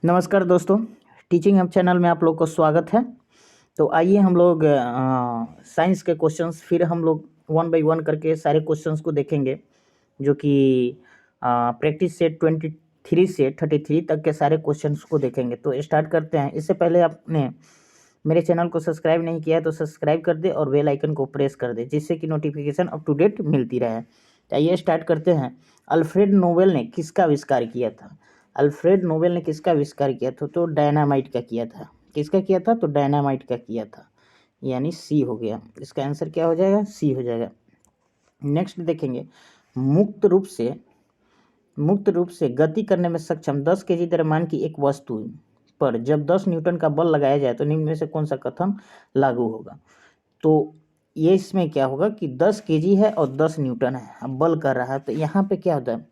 नमस्कार दोस्तों, teaching hub channel में आप लोग को स्वागत है। तो आइए हम लोग साइंस के क्वेश्चंस फिर हम लोग वन बाय वन करके सारे क्वेश्चंस को देखेंगे, जो कि प्रैक्टिस सेट 23 से 33 तक के सारे क्वेश्चंस को देखेंगे। तो स्टार्ट करते हैं। इससे पहले आपने मेरे चैनल को सब्सक्राइब नहीं किया है तो सब्सक्राइब कर दे और बेल आइकन को प्रेस कर दे, जिससे कि नोटिफिकेशन अप टू डेट मिलती रहे। तो आइए स्टार्ट करते हैं। अल्फ्रेड नोबेल ने किसका आविष्कार किया था? अल्फ्रेड नोबेल ने किसका आविष्कार किया था? तो डायनामाइट का किया था। किसका किया था? तो डायनामाइट का किया था, यानी सी हो गया। इसका आंसर क्या हो जाएगा? सी हो जाएगा। नेक्स्ट देखेंगे, मुक्त रूप से गति करने में सक्षम 10 केजी द्रव्यमान की एक वस्तु पर जब 10 न्यूटन का बल लगाया जाए तो निम्न में से कौन सा कथन लागू होगा? तो ये इसमें क्या होगा कि 10 केजी है और 10 न्यूटन है, अब बल कर रहा है। तो यहाँ पे क्या होता है?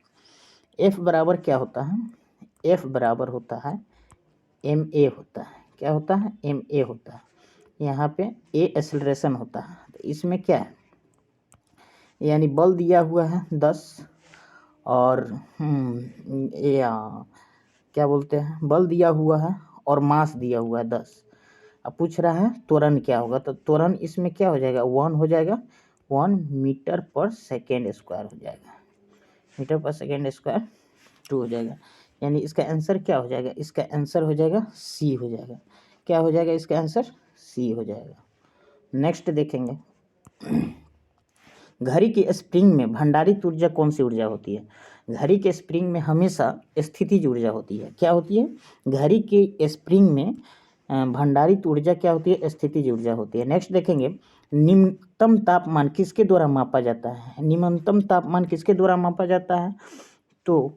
एफ बराबर क्या होता है? एफ बराबर होता है एम ए होता है। क्या होता है? एम ए होता है। यहाँ पे ए एक्सेलरेशन होता है। तो इसमें क्या है, यानी बल दिया हुआ है 10 और क्या बोलते हैं, बल दिया हुआ है और मास दिया हुआ है 10। अब पूछ रहा है त्वरण क्या होगा? तो त्वरण इसमें क्या हो जाएगा? 1 हो जाएगा। 1 मीटर पर सेकेंड स्क्वायर हो जाएगा। मीटर पर सेकेंड स्क्वायर 2 हो जाएगा। यानी इसका आंसर क्या हो जाएगा? इसका आंसर हो जाएगा सी हो जाएगा। क्या हो जाएगा? इसका आंसर सी हो जाएगा। नेक्स्ट देखेंगे, घड़ी की स्प्रिंग में भंडारित ऊर्जा कौन सी ऊर्जा होती है? घड़ी के स्प्रिंग में हमेशा स्थितिज ऊर्जा होती है। क्या होती है? घड़ी के स्प्रिंग में भंडारित ऊर्जा क्या होती है? स्थितिज ऊर्जा होती है। नेक्स्ट देखेंगे, निम्नतम तापमान किसके द्वारा मापा जाता है? निम्नतम तापमान किसके द्वारा मापा जाता है? तो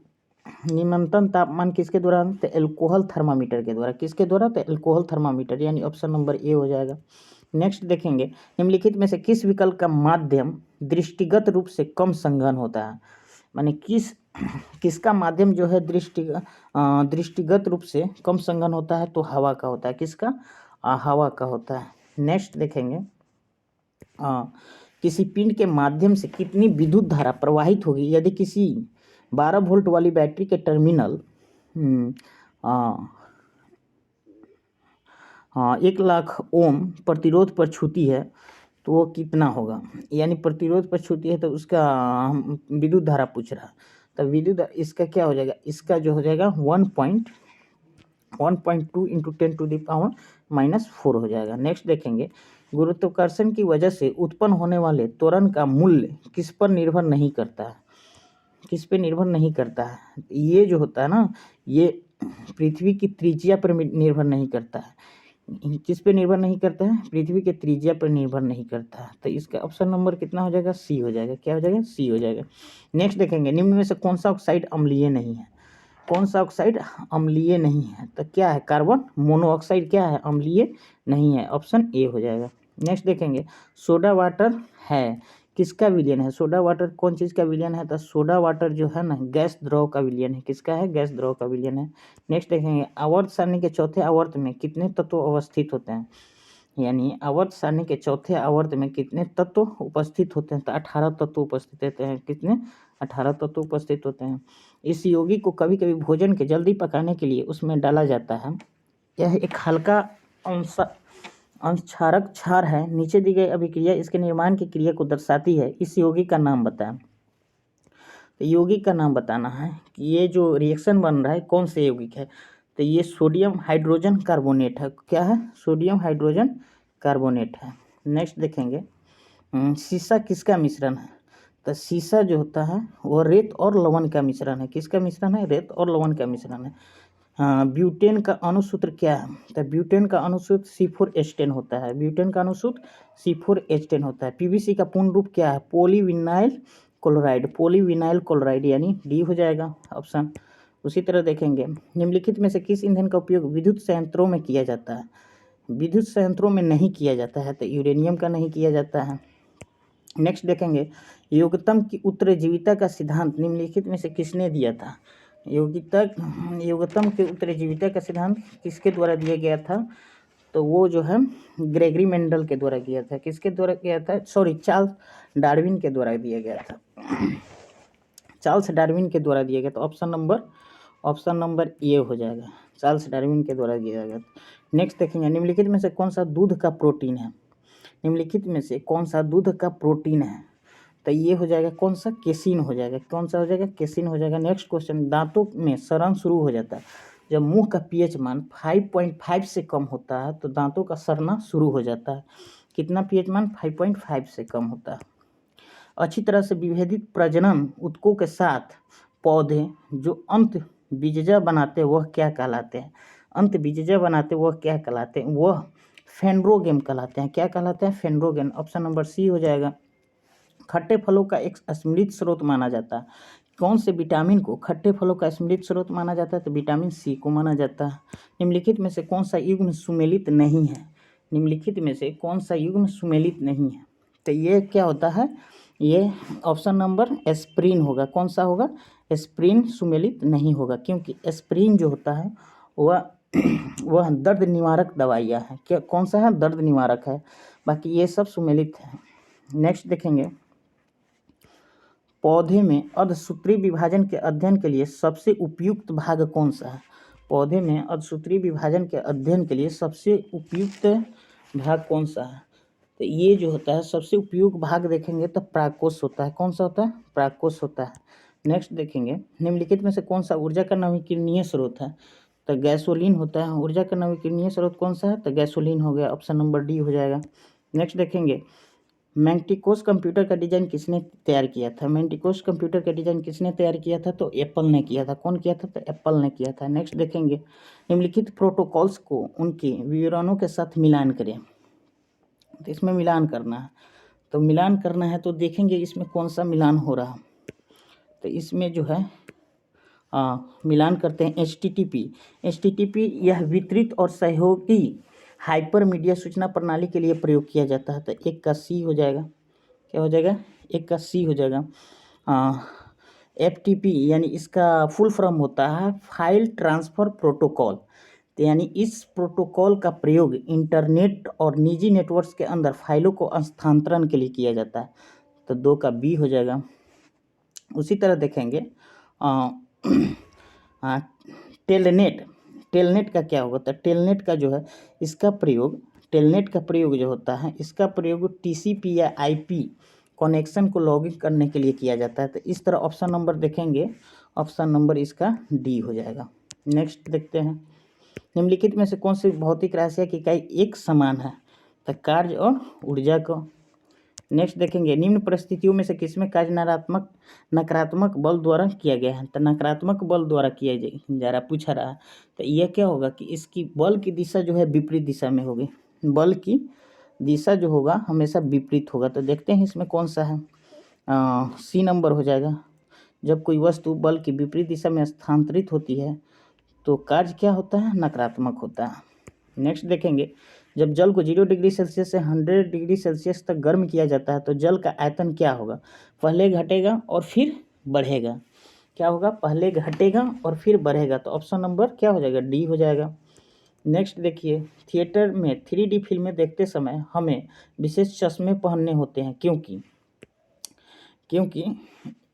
निम्नतम तापमान किसके द्वारा? तो एल्कोहल थर्मामीटर के द्वारा। किसके द्वारा? तो एल्कोहल थर्मामीटर, यानी ऑप्शन नंबर ए हो जाएगा। नेक्स्ट देखेंगे, निम्नलिखित में से किस विकल्प का माध्यम दृष्टिगत रूप से कम संघन होता है? माने किसका माध्यम जो है दृष्टिगत रूप से कम संघन होता है? तो हवा का होता है। किसका? हवा का होता है। नेक्स्ट देखेंगे, किसी पिंड के माध्यम से कितनी विद्युत धारा प्रवाहित होगी यदि किसी 12 वोल्ट वाली बैटरी के टर्मिनल 1,00,000 ओम प्रतिरोध पर छूती है तो वो कितना होगा? यानी प्रतिरोध पर छूती है तो उसका विद्युत धारा पूछ रहा है। तो इसका क्या हो जाएगा? इसका जो हो जाएगा 1.2 इंटू 10⁻⁻⁴ हो जाएगा। नेक्स्ट देखेंगे, गुरुत्वाकर्षण की वजह से उत्पन्न होने वाले त्वरण का मूल्य किस पर निर्भर नहीं करता है? किस पे निर्भर नहीं करता है? ये जो होता है ना, ये पृथ्वी की त्रिज्या पर निर्भर नहीं करता है। किस पे निर्भर नहीं करता है? पृथ्वी के त्रिज्या पर निर्भर नहीं करता है। तो इसका ऑप्शन नंबर कितना हो जाएगा? सी हो जाएगा। क्या हो जाएगा? सी हो जाएगा। नेक्स्ट देखेंगे, निम्न में से कौन सा ऑक्साइड अम्लीय नहीं है? कौन सा ऑक्साइड अम्लीय नहीं है? तो क्या है? कार्बन मोनोऑक्साइड क्या है? अम्लीय नहीं है। ऑप्शन ए हो जाएगा। नेक्स्ट देखेंगे, सोडा वाटर है किसका विलयन है? सोडा वाटर कौन चीज़ का विलयन है? तो सोडा वाटर जो है ना, गैस द्रव का विलयन है। किसका है? गैस द्रव का विलयन है। नेक्स्ट देखेंगे, आवर्त सारणी के चौथे आवर्त में कितने तत्व अवस्थित होते हैं? यानी आवर्त सारणी के चौथे आवर्त में कितने तत्व उपस्थित होते हैं? तो 18 तत्व उपस्थित होते हैं। कितने? 18 तत्व उपस्थित होते हैं। इस यौगिक को कभी कभी भोजन के जल्दी पकाने के लिए उसमें डाला जाता है। यह एक हल्का अंशक्षारक क्षार है। नीचे दी गई अभिक्रिया इसके निर्माण की क्रिया को दर्शाती है। इस यौगिक का नाम बताएं। तो यौगिक का नाम बताना है कि ये जो रिएक्शन बन रहा है कौन से यौगिक है? तो ये सोडियम हाइड्रोजन कार्बोनेट है। क्या है? सोडियम हाइड्रोजन कार्बोनेट है। नेक्स्ट देखेंगे, सीसा किसका मिश्रण है? तो सीसा जो होता है वो रेत और लवण का मिश्रण है। किसका मिश्रण है? रेत और लवण का मिश्रण है। ब्यूटेन का अणुसूत्र क्या है? तो ब्यूटेन का अणुसूत्र C4H10 होता है। ब्यूटेन का अणुसूत्र C4H10 होता है। पीवीसी का पूर्ण रूप क्या है? पॉलीविनाइल क्लोराइड, यानी डी हो जाएगा ऑप्शन। उसी तरह देखेंगे, निम्नलिखित में से किस ईंधन का उपयोग विद्युत संयंत्रों में किया जाता है? विद्युत संयंत्रों में नहीं किया जाता है, तो यूरेनियम का नहीं किया जाता है। नेक्स्ट देखेंगे, योगतम की उत्तरजीविता का सिद्धांत निम्नलिखित में से किसने दिया था? योगतम के उत्तरजीविता का सिद्धांत किसके द्वारा दिया गया था? तो वो जो है ग्रेगरी मेंडल के द्वारा किया था। किसके द्वारा किया था? चार्ल्स डार्विन के द्वारा दिया गया था। चार्ल्स डार्विन के द्वारा दिया गया था। Option number option number A हो जाएगा, चार्ल्स डार्विन के द्वारा किया गया। नेक्स्ट देखेंगे, निम्नलिखित में से कौन सा दूध का प्रोटीन है? निम्नलिखित में से कौन सा दूध का प्रोटीन है? तो ये हो जाएगा कौन सा? केसिन हो जाएगा। कौन सा हो जाएगा? केसिन हो जाएगा। नेक्स्ट क्वेश्चन, दांतों में सड़न शुरू हो जाता है जब मुंह का पीएच मान 5.5 से कम होता है, तो दांतों का सड़ना शुरू हो जाता है। कितना पीएच मान? 5.5 से कम होता है। अच्छी तरह से विभेदित प्रजनन ऊतकों के साथ पौधे जो अंत बीजजा बनाते हैं वह क्या कहलाते हैं? अंत बीजजा बनाते वह क्या कहलाते हैं? वह फेनरोगेम कहलाते हैं। क्या कहलाते हैं? फेनरोगेम। ऑप्शन नंबर सी हो जाएगा। खट्टे फलों का एक समृद्ध स्रोत माना जाता है। कौन से विटामिन को खट्टे फलों का समृद्ध स्रोत माना जाता है? तो विटामिन सी को माना जाता है। निम्नलिखित में से कौन सा युग्म सुमेलित नहीं है? निम्नलिखित में से कौन सा युग्म सुमेलित नहीं है? तो ये क्या होता है? ये ऑप्शन नंबर एस्प्रिन होगा। कौन सा होगा? एस्प्रिन सुमेलित नहीं होगा, क्योंकि एस्प्रिन जो होता है वह दर्द निवारक दवाइयाँ हैं। क्या कौन सा है? दर्द निवारक है। बाकी ये सब सुमेलित है। नेक्स्ट देखेंगे, पौधे में अर्धसूत्री विभाजन के अध्ययन के लिए सबसे उपयुक्त भाग कौन सा है? पौधे में अर्धसूत्री विभाजन के अध्ययन के लिए सबसे उपयुक्त भाग कौन सा है? तो ये जो होता है सबसे उपयुक्त भाग देखेंगे तो परागकोश होता है। कौन सा होता है? परागकोश होता है। नेक्स्ट देखेंगे, निम्नलिखित में से कौन सा ऊर्जा का नवीकरणीय स्रोत है? तो गैसोलीन होता है। ऊर्जा का नवीकरणीय स्रोत कौन सा है? तो गैसोलीन हो गया। ऑप्शन नंबर डी हो जाएगा। नेक्स्ट देखेंगे, मैंटिकोस कंप्यूटर का डिजाइन किसने तैयार किया था? मैंटिकोस कंप्यूटर का डिजाइन किसने तैयार किया था? तो एप्पल ने किया था। कौन किया था? तो एप्पल ने किया था। नेक्स्ट देखेंगे, निम्नलिखित प्रोटोकॉल्स को उनके विवरणों के साथ मिलान करें। तो इसमें मिलान करना है, तो मिलान करना है तो देखेंगे इसमें कौन सा मिलान हो रहा। तो इसमें जो है मिलान करते हैं HTTP यह वितरित और सहयोगी हाइपर मीडिया सूचना प्रणाली के लिए प्रयोग किया जाता है। तो एक का सी हो जाएगा। क्या हो जाएगा? एक का सी हो जाएगा। FTP यानी इसका फुल फॉर्म होता है फाइल ट्रांसफ़र प्रोटोकॉल। तो यानी इस प्रोटोकॉल का प्रयोग इंटरनेट और निजी नेटवर्क्स के अंदर फाइलों को स्थानांतरण के लिए किया जाता है। तो 2 का बी हो जाएगा। उसी तरह देखेंगे टेलनेट का क्या होगा? तो टेलनेट का जो है इसका प्रयोग टेलनेट का प्रयोग जो होता है इसका प्रयोग TCP या IP कनेक्शन को लॉगिन करने के लिए किया जाता है। तो इस तरह ऑप्शन नंबर देखेंगे, ऑप्शन नंबर इसका डी हो जाएगा। नेक्स्ट देखते हैं, निम्नलिखित में से कौन सी भौतिक राशियाँ की इकाई एक समान है? तो कार्य और ऊर्जा को। नेक्स्ट देखेंगे, निम्न परिस्थितियों में से किसमें कार्य नकारात्मक बल द्वारा किया गया है? तो नकारात्मक बल द्वारा किया जा रहा पूछा रहा। तो यह क्या होगा कि इसकी बल की दिशा जो है विपरीत दिशा में होगी। बल की दिशा जो होगा हमेशा विपरीत होगा। तो देखते हैं इसमें कौन सा है। सी नंबर हो जाएगा। जब कोई वस्तु बल की विपरीत दिशा में स्थानांतरित होती है तो कार्य क्या होता है? नकारात्मक होता है। नेक्स्ट देखेंगे, जब जल को 0 डिग्री सेल्सियस से 100 डिग्री सेल्सियस तक गर्म किया जाता है तो जल का आयतन क्या होगा? पहले घटेगा और फिर बढ़ेगा। क्या होगा? पहले घटेगा और फिर बढ़ेगा। तो ऑप्शन नंबर क्या हो जाएगा? डी हो जाएगा। नेक्स्ट देखिए, थिएटर में 3D फिल्में देखते समय हमें विशेष चश्मे पहनने होते हैं क्योंकि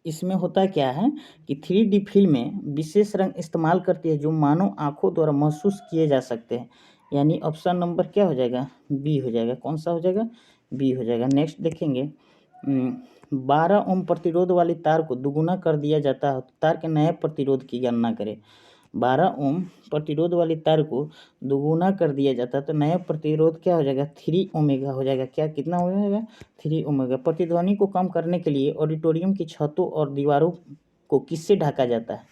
इसमें होता क्या है कि 3D फिल्में विशेष रंग इस्तेमाल करती है जो मानव आँखों द्वारा महसूस किए जा सकते हैं। यानी ऑप्शन नंबर क्या हो जाएगा? बी हो जाएगा। कौन सा हो जाएगा? बी हो जाएगा। नेक्स्ट देखेंगे, 12 ओम प्रतिरोध वाली तार को दुगुना कर दिया जाता है, तार के नए प्रतिरोध की गणना करें। 12 ओम प्रतिरोध वाली तार को दुगुना कर दिया जाता है तो नया प्रतिरोध क्या हो जाएगा? 3 ओमेगा हो जाएगा। क्या कितना हो जाएगा? 3 ओमेगा। प्रतिध्वनि को कम करने के लिए ऑडिटोरियम की छतों और दीवारों को किससे ढका जाता है?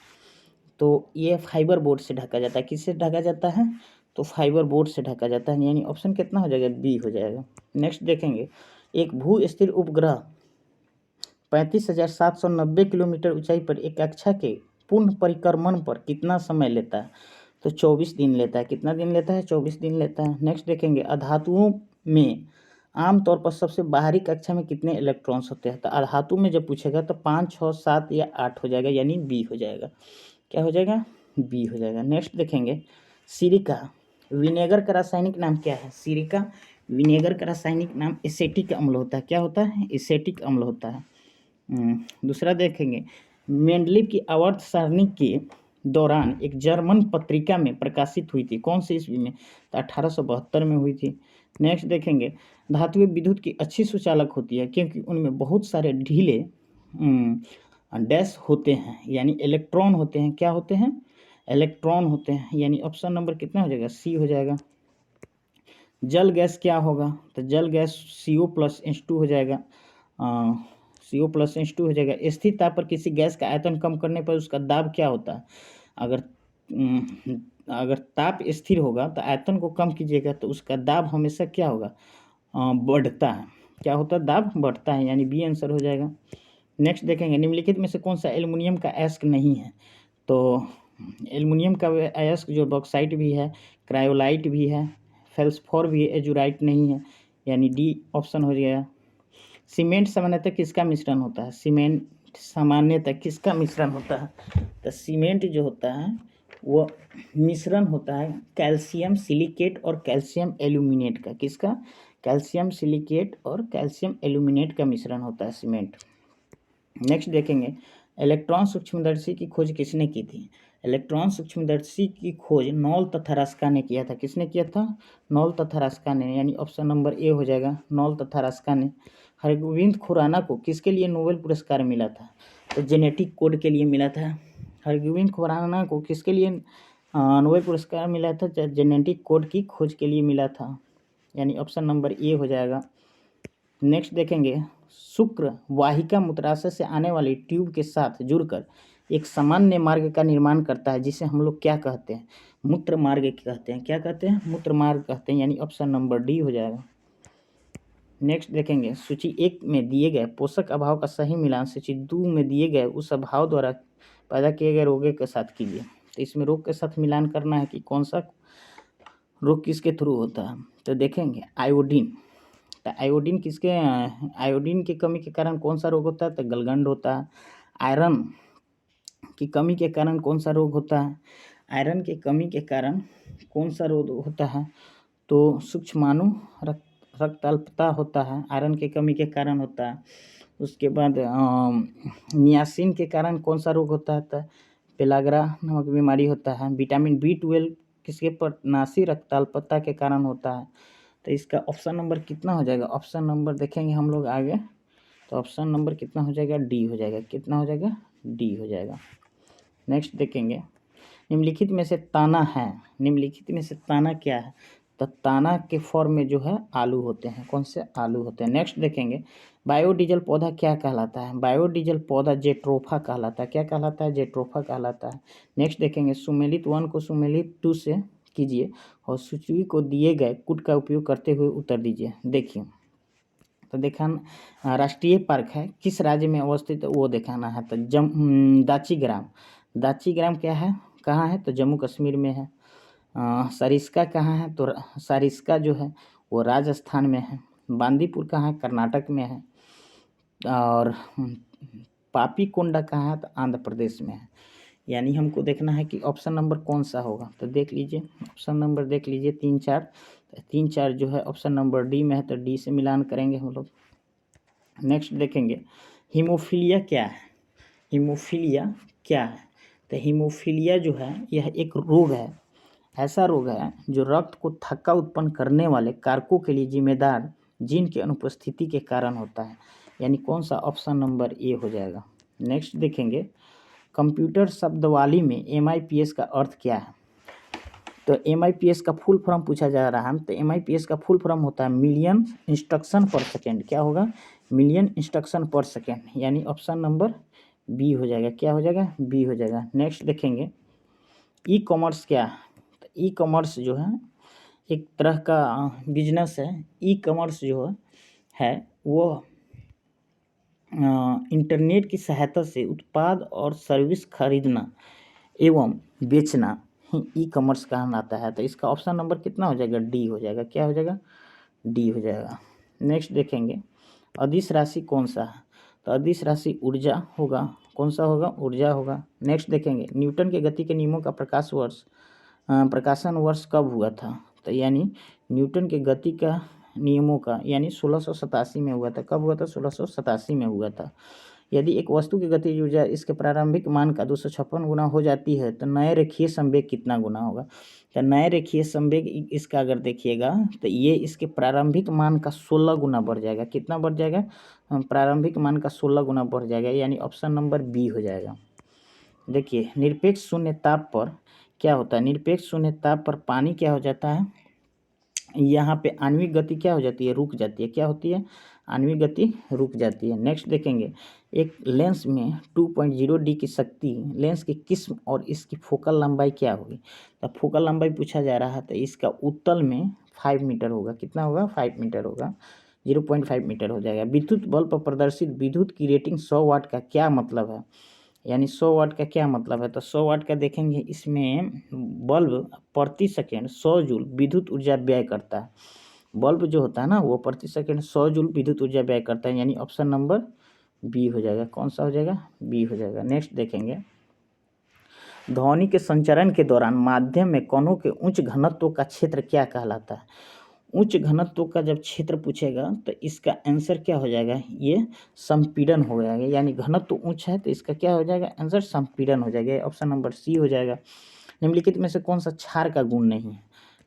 तो ये फाइबर बोर्ड से ढका जाता है। किससे ढका जाता है? तो फाइबर बोर्ड से ढका जाता है। यानी ऑप्शन कितना हो जाएगा? बी हो जाएगा। नेक्स्ट देखेंगे, एक भू स्थिर उपग्रह 35,790 किलोमीटर ऊंचाई पर एक कक्षा के पूर्ण परिक्रमण पर कितना समय लेता है? तो 24 दिन लेता है। कितना दिन लेता है? 24 दिन लेता है। नेक्स्ट देखेंगे, अधातुओं में आमतौर पर सबसे बाहरी कक्षा में कितने इलेक्ट्रॉन्स होते हैं? तो अधातु में जब पूछेगा तो 5, 6, 7 या 8 हो जाएगा, यानी बी हो जाएगा। क्या हो जाएगा? बी हो जाएगा। नेक्स्ट देखेंगे, सिरिका विनेगर का रासायनिक नाम क्या है? सिरिका विनेगर का रासायनिक नाम एसेटिक अम्ल होता है। क्या होता है? एसेटिक अम्ल होता है। दूसरा देखेंगे, मेंडलीव की आवर्त सारणी के दौरान एक जर्मन पत्रिका में प्रकाशित हुई थी। कौन सी ईस्वी में? तो 1872 में हुई थी। नेक्स्ट देखेंगे, धातुएं विद्युत की अच्छी सुचालक होती है क्योंकि उनमें बहुत सारे ढीले डैश होते हैं, यानी इलेक्ट्रॉन होते हैं। क्या होते हैं? इलेक्ट्रॉन होते हैं, यानी ऑप्शन नंबर कितना हो जाएगा? सी हो जाएगा। जल गैस क्या होगा? तो जल गैस CO+H2 हो जाएगा। CO+H2 हो जाएगा। स्थिर ताप पर किसी गैस का आयतन कम करने पर उसका दाब क्या होता है? अगर ताप स्थिर होगा तो आयतन को कम कीजिएगा तो उसका दाब हमेशा क्या होगा? बढ़ता है। क्या होता है? दाब बढ़ता है, यानी बी आंसर हो जाएगा। नेक्स्ट देखेंगे, निम्नलिखित में से कौन सा एल्युमिनियम का अयस्क नहीं है? तो एल्युमिनियम का अयस्क जो बॉक्साइट भी है, क्रायोलाइट भी है, फेल्सफोर भी है, एजुराइट नहीं है, यानी डी ऑप्शन हो गया। सीमेंट सामान्यतः किसका मिश्रण होता है? सीमेंट सामान्यतः किसका मिश्रण होता है? तो सीमेंट जो होता है वो मिश्रण होता है कैल्शियम सिलिकेट और कैल्शियम एल्यूमिनेट का। किसका? कैल्शियम सिलिकेट और कैल्शियम एल्यूमिनेट का मिश्रण होता है सीमेंट। नेक्स्ट देखेंगे, इलेक्ट्रॉन सूक्ष्मदर्शी की खोज किसने की थी? इलेक्ट्रॉन सूक्ष्मदर्शी की खोज नॉल तथा रस्का ने किया था। किसने किया था? नॉल तथा रस्का ने, यानी ऑप्शन नंबर ए हो जाएगा, नॉल तथा रस्का ने। हरगोविंद खुराना को किसके लिए नोबेल पुरस्कार मिला था? तो जेनेटिक कोड के लिए मिला था। हरगोविंद खुराना को किसके लिए नोबेल पुरस्कार मिला था? जेनेटिक कोड की खोज के लिए मिला था, यानी ऑप्शन नंबर ए हो जाएगा। नेक्स्ट देखेंगे, शुक्र वाहिका मूत्राशय से आने वाली ट्यूब के साथ जुड़कर एक सामान्य मार्ग का निर्माण करता है, जिसे हम लोग क्या कहते हैं? मूत्र मार्ग कहते हैं। क्या कहते हैं? मूत्र मार्ग कहते हैं, यानी ऑप्शन नंबर डी हो जाएगा। नेक्स्ट देखेंगे, सूची 1 में दिए गए पोषक अभाव का सही मिलान सूची 2 में दिए गए उस अभाव द्वारा पैदा किए गए रोग के साथ कीजिए। तो इसमें रोग के साथ मिलान करना है कि कौन सा रोग किसके थ्रू होता है। तो देखेंगे, आयोडीन। तो आयोडीन की कमी के कारण कौन सा रोग होता है? तो गलगंड होता है। आयरन की कमी के कारण कौन सा रोग होता है? आयरन की कमी के कारण कौन सा रोग होता है? तो सूक्ष्माणु रक्ताल्पता होता है, आयरन की कमी के कारण होता है। उसके बाद नियासिन के कारण कौन सा रोग होता है? तो पेलाग्रा नामक बीमारी होता है। विटामिन B12 किसके नासी रक्ताल्पता के कारण होता है। तो इसका ऑप्शन नंबर कितना हो जाएगा? ऑप्शन नंबर देखेंगे हम लोग आगे, तो ऑप्शन नंबर कितना हो जाएगा? डी हो जाएगा। कितना हो जाएगा? डी हो जाएगा। नेक्स्ट देखेंगे, निम्नलिखित में से ताना है। निम्नलिखित में से ताना क्या है? तो ताना के फॉर्म में जो है आलू होते हैं। कौन से? आलू होते हैं। नेक्स्ट देखेंगे, बायोडीजल पौधा क्या कहलाता है? बायोडीजल पौधा जेट्रोफा कहलाता है। क्या कहलाता है? जेट्रोफा कहलाता है। नेक्स्ट देखेंगे, सुमेलित 1 को सुमेलित 2 से कीजिए और सूची को दिए गए कूट का उपयोग करते हुए उत्तर दीजिए। देखिए, तो देखना, राष्ट्रीय पार्क है किस राज्य में अवस्थित है वो दिखाना है। तो दाची ग्राम क्या है? कहाँ है? तो जम्मू कश्मीर में है। सरिस्का कहाँ है? तो सरिस्का जो है वो राजस्थान में है। बांदीपुर कहाँ है? कर्नाटक में है। और पापीकोंडा कहाँ है? तो आंध्र प्रदेश में है। यानी हमको देखना है कि ऑप्शन नंबर कौन सा होगा। तो देख लीजिए, ऑप्शन नंबर देख लीजिए 3, 4। 3, 4 जो है ऑप्शन नंबर डी में है, तो डी से मिलान करेंगे हम लोग। नेक्स्ट देखेंगे, हीमोफीलिया क्या है? हीमोफीलिया क्या है? तो हीमोफीलिया जो है यह एक रोग है, ऐसा रोग है जो रक्त को थक्का उत्पन्न करने वाले कारकों के लिए जिम्मेदार जीन की अनुपस्थिति के कारण होता है, यानी कौन सा? ऑप्शन नंबर ए हो जाएगा। नेक्स्ट देखेंगे, कंप्यूटर शब्दावली में MIPS का अर्थ क्या है? तो MIPS का फुल फॉर्म पूछा जा रहा है। तो MIPS का फुल फॉर्म होता है मिलियन इंस्ट्रक्शन पर सेकेंड। क्या होगा? मिलियन इंस्ट्रक्शन पर सेकेंड, यानी ऑप्शन नंबर बी हो जाएगा। क्या हो जाएगा? बी हो जाएगा। नेक्स्ट देखेंगे, ई कॉमर्स क्या है? तो ई कॉमर्स जो है एक तरह का बिजनेस है। ई कॉमर्स जो है वो इंटरनेट की सहायता से उत्पाद और सर्विस खरीदना एवं बेचना ही ई कॉमर्स कहलाता है। तो इसका ऑप्शन नंबर कितना हो जाएगा? डी हो जाएगा। क्या हो जाएगा? डी हो जाएगा। नेक्स्ट देखेंगे, अदिश राशि कौन सा है? तो अदिश राशि ऊर्जा होगा। कौन सा होगा? ऊर्जा होगा। नेक्स्ट देखेंगे, न्यूटन के गति के नियमों का प्रकाशन वर्ष कब हुआ था? तो यानी न्यूटन के गति का नियमों का यानी 1687 में हुआ था। कब हुआ था? 1687 में हुआ था। यदि एक वस्तु की गतिज ऊर्जा इसके प्रारंभिक मान का 256 गुना हो जाती है तो नए रेखीय संवेग कितना गुना होगा। तो नए रेखीय संवेग इसका अगर देखिएगा तो ये इसके प्रारंभिक मान का 16 गुना बढ़ जाएगा। कितना बढ़ जाएगा, प्रारंभिक मान का 16 गुना बढ़ जाएगा, यानी ऑप्शन नंबर बी हो जाएगा। देखिए निरपेक्ष शून्य ताप पर क्या होता है, निरपेक्ष शून्य ताप पर पानी क्या हो जाता है, यहाँ पे आणविक गति क्या हो जाती है, रुक जाती है। क्या होती है, आणविक गति रुक जाती है। नेक्स्ट देखेंगे, एक लेंस में 2.0 डी की शक्ति लेंस की किस्म और इसकी फोकल लंबाई क्या होगी। तो फोकल लंबाई पूछा जा रहा है तो इसका उत्तल में 5 मीटर होगा। कितना होगा, 5 मीटर होगा, 0.5 मीटर हो जाएगा। विद्युत बल्ब पर प्रदर्शित विद्युत की रेटिंग 100 वाट का क्या मतलब है, यानी 100 वाट का क्या मतलब है। तो 100 वाट का देखेंगे, इसमें बल्ब प्रति सेकेंड 100 जूल विद्युत ऊर्जा व्यय करता है। बल्ब जो होता है ना वो प्रति सेकेंड 100 जूल विद्युत ऊर्जा व्यय करता है, यानी ऑप्शन नंबर बी हो जाएगा। कौन सा हो जाएगा, बी हो जाएगा। नेक्स्ट देखेंगे, ध्वनि के संचरण के दौरान माध्यम में कणों के उच्च घनत्व का क्षेत्र क्या कहलाता है। उच्च घनत्व का जब क्षेत्र पूछेगा तो इसका आंसर क्या हो जाएगा, ये संपीड़न हो जाएगा, यानी घनत्व उच्च है तो इसका क्या हो जाएगा, आंसर संपीड़न हो जाएगा, ऑप्शन नंबर सी हो जाएगा। निम्नलिखित में से कौन सा क्षार का गुण नहीं है,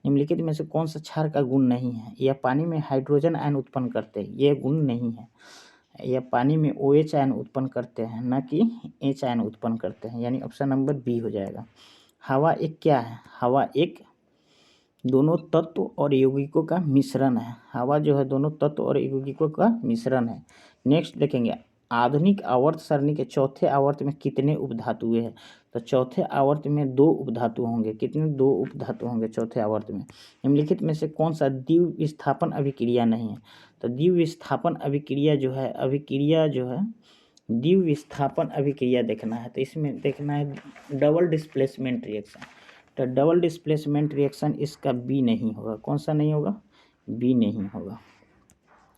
निम्नलिखित में से कौन सा क्षार का गुण नहीं है। यह पानी में हाइड्रोजन आयन उत्पन्न करते हैं, यह गुण नहीं है। यह पानी में OH आयन उत्पन्न करते हैं, न कि H आयन उत्पन्न करते हैं, यानी ऑप्शन नंबर बी हो जाएगा। हवा एक क्या है, हवा एक दोनों तत्व और यौगिकों का मिश्रण है। हवा जो है दोनों तत्व और यौगिकों का मिश्रण है। नेक्स्ट देखेंगे, आधुनिक आवर्त सारणी के चौथे आवर्त में कितने उपधातु हैं। तो चौथे आवर्त में 2 उपधातु होंगे। कितने, 2 उपधातु होंगे चौथे आवर्त में। निम्नलिखित में से कौन सा द्विविस्थापन अभिक्रिया नहीं है। तो द्विविस्थापन अभिक्रिया जो है, द्विविस्थापन अभिक्रिया देखना है तो इसमें देखना है डबल डिस्प्लेसमेंट रिएक्शन। तो डबल डिस्प्लेसमेंट रिएक्शन इसका बी नहीं होगा। कौन सा नहीं होगा, बी नहीं होगा।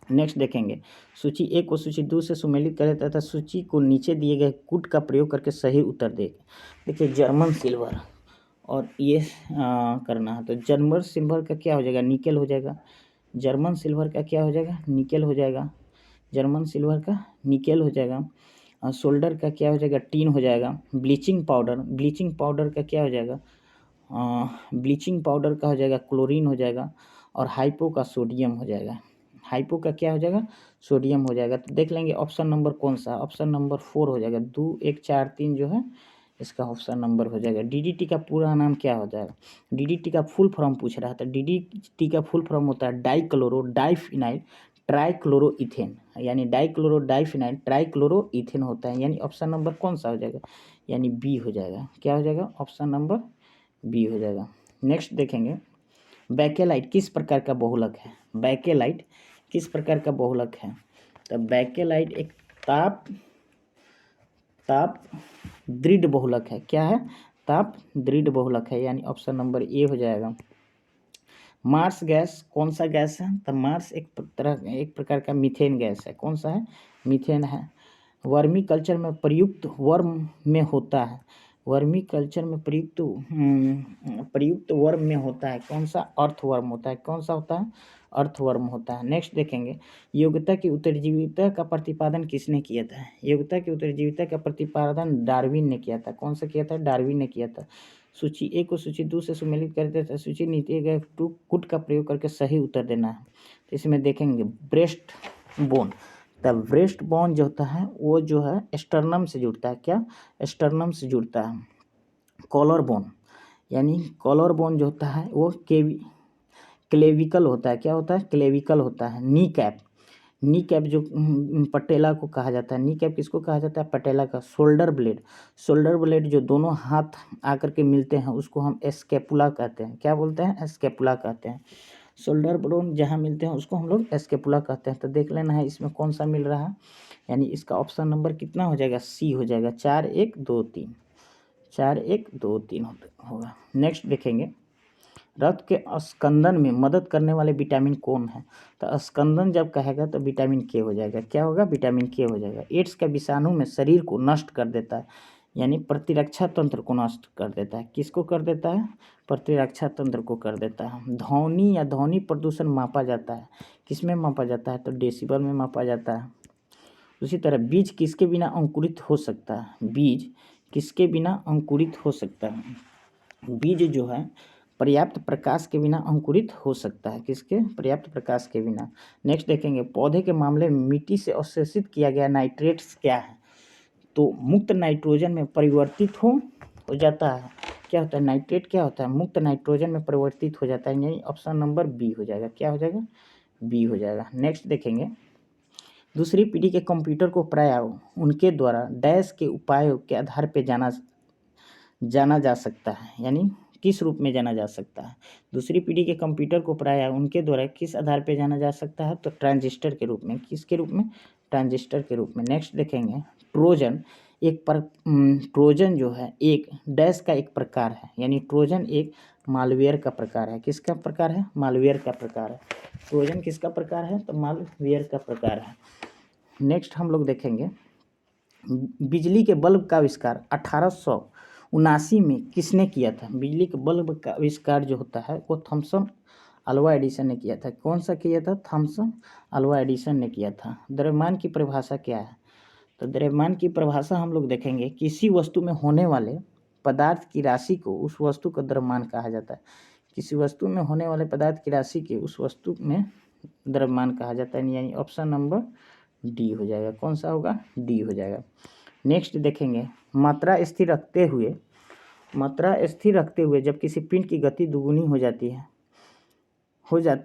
नेक्स्ट देखेंगे, सूची 1 को सूची 2 से सुमेलित करें तथा सूची को नीचे दिए गए कूट का प्रयोग करके सही उत्तर दें। देखिए जर्मन सिल्वर और ये करना है तो जर्मन सिल्वर का क्या हो जाएगा, निकेल हो जाएगा। जर्मन सिल्वर का क्या हो जाएगा, निकेल हो जाएगा। जर्मन सिल्वर का निकेल हो जाएगा। सोल्डर का क्या हो जाएगा, टीन हो जाएगा। ब्लीचिंग पाउडर का क्या हो जाएगा, ब्लीचिंग पाउडर का हो जाएगा क्लोरीन हो जाएगा। और हाइपो का सोडियम हो जाएगा। हाइपो का क्या हो जाएगा, सोडियम हो जाएगा। तो देख लेंगे ऑप्शन नंबर कौन सा, ऑप्शन नंबर 4 हो जाएगा। 2 1 4 3 जो है इसका ऑप्शन नंबर हो जाएगा। DDT का पूरा नाम क्या हो जाएगा, DDT का फुल फॉर्म पूछ रहा था। DDT का फुल फॉर्म होता है डाइक्लोरो डाइफिनाइल ट्राइक्लोरोइथेन, यानी डाइक्लोरो डाइफिनाइल ट्राइक्लोरोइथेन होता है, यानी ऑप्शन नंबर कौन सा हो जाएगा, यानी बी हो जाएगा। क्या हो जाएगा, ऑप्शन नंबर बी हो जाएगा। नेक्स्ट देखेंगे, बैकेलाइट किस प्रकार का बहुलक है। बैकेलाइट किस प्रकार का बहुलक है। तो बैकेलाइट एक ताप दृढ़ बहुलक है। क्या है, ताप दृढ़ बहुलक है, यानी ऑप्शन नंबर ए हो जाएगा। मार्स गैस कौन सा गैस है। तो मार्स एक प्रकार का मीथेन गैस है। कौन सा है, मीथेन है। वर्मी कल्चर में प्रयुक्त वर्म में होता है। वर्मी कल्चर में प्रयुक्त वर्म में होता है कौन सा, अर्थवर्म होता है। कौन सा होता है, अर्थवर्म होता है। नेक्स्ट देखेंगे, योग्यता की उत्तरजीविता का प्रतिपादन किसने किया था। योग्यता की उत्तरजीविता का प्रतिपादन डार्विन ने किया था। कौन सा किया था, डार्विन ने किया था। सूची 1 को सूची 2 से सुमेलित करते थे, सूची नीति गए कूट का प्रयोग करके सही उत्तर देना है। तो इसमें देखेंगे breast bone. The breast bone जो होता है वो जो है स्टर्नम से जुड़ता है। क्या, स्टर्नम से जुड़ता है। कॉलर बोन, यानी कॉलर बोन जो होता है वो क्लेविकल होता है। क्या होता है, क्लेविकल होता है। नी कैप जो पटेला को कहा जाता है। नी कैप किसको कहा जाता है, पटेला का। शोल्डर ब्लेड जो दोनों हाथ आकर के मिलते हैं उसको हम एस्केपुला कहते हैं। क्या बोलते हैं, एस्केपुला कहते हैं। शोल्डर बोन जहाँ मिलते हैं उसको हम लोग एस्केपुला कहते हैं। तो देख लेना है इसमें कौन सा मिल रहा है, यानी इसका ऑप्शन नंबर कितना हो जाएगा, सी हो जाएगा। 4 1 2 3 4 1 2 3 होगा। नेक्स्ट देखेंगे, रक्त के स्कंदन में मदद करने वाले विटामिन कौन है। तो स्कंदन जब कहेगा तो विटामिन के हो जाएगा। क्या होगा, विटामिन के हो जाएगा। एड्स का विषाणु में शरीर को नष्ट कर देता है, यानी प्रतिरक्षा तंत्र को नष्ट कर देता है। किसको कर देता है, प्रतिरक्षा तंत्र को कर देता है। ध्वनि या ध्वनि प्रदूषण मापा जाता है, किस में मापा जाता है, तो डेसिबल में मापा जाता है। उसी तरह बीज किसके बिना अंकुरित हो सकता है? बीज किसके बिना अंकुरित हो सकता है? बीज जो है पर्याप्त प्रकाश के बिना अंकुरित हो सकता है। किसके? पर्याप्त प्रकाश के बिना। नेक्स्ट देखेंगे, पौधे के मामले में मिट्टी से अवशोषित किया गया नाइट्रेट्स क्या है? तो मुक्त नाइट्रोजन में परिवर्तित हो जाता है। क्या होता है? नाइट्रेट क्या होता है? मुक्त नाइट्रोजन में परिवर्तित हो जाता है, यानी ऑप्शन नंबर बी हो जाएगा। क्या हो जाएगा? बी हो जाएगा। नेक्स्ट देखेंगे, दूसरी पीढ़ी के कंप्यूटर को प्रायः उनके द्वारा डैश के उपायों के आधार पर जाना जा सकता है, यानी किस रूप में जाना जा सकता है? दूसरी पीढ़ी के कंप्यूटर को प्रायः उनके द्वारा किस आधार पर जाना जा सकता है? तो ट्रांजिस्टर के रूप में। किसके रूप में? ट्रांजिस्टर के रूप में। नेक्स्ट देखेंगे, ट्रोजन जो है एक डैश का एक प्रकार है, यानी ट्रोजन एक मालवेयर का प्रकार है। किसका प्रकार है? मालवेयर का प्रकार है। ट्रोजन किसका प्रकार है? तो मालवेयर का प्रकार है। नेक्स्ट हम लोग देखेंगे, बिजली के बल्ब का आविष्कार 1879 में किसने किया था? बिजली के बल्ब का आविष्कार जो होता है वो थॉमसन अल्वा एडिसन ने किया था। कौन सा किया था? थॉमसन अल्वा एडिसन ने किया था। द्रव्यमान की परिभाषा क्या है? तो द्रव्यमान की परिभाषा हम लोग देखेंगे, किसी वस्तु में होने वाले पदार्थ की राशि को उस वस्तु का द्रव्यमान कहा जाता है। किसी वस्तु में होने वाले पदार्थ की राशि के उस वस्तु में द्रव्यमान कहा जाता है, यानी ऑप्शन नंबर डी हो जाएगा। कौन सा होगा? डी हो जाएगा। नेक्स्ट देखेंगे, मात्रा स्थिर रखते हुए जब किसी पिंड की गति दुगुनी हो जाती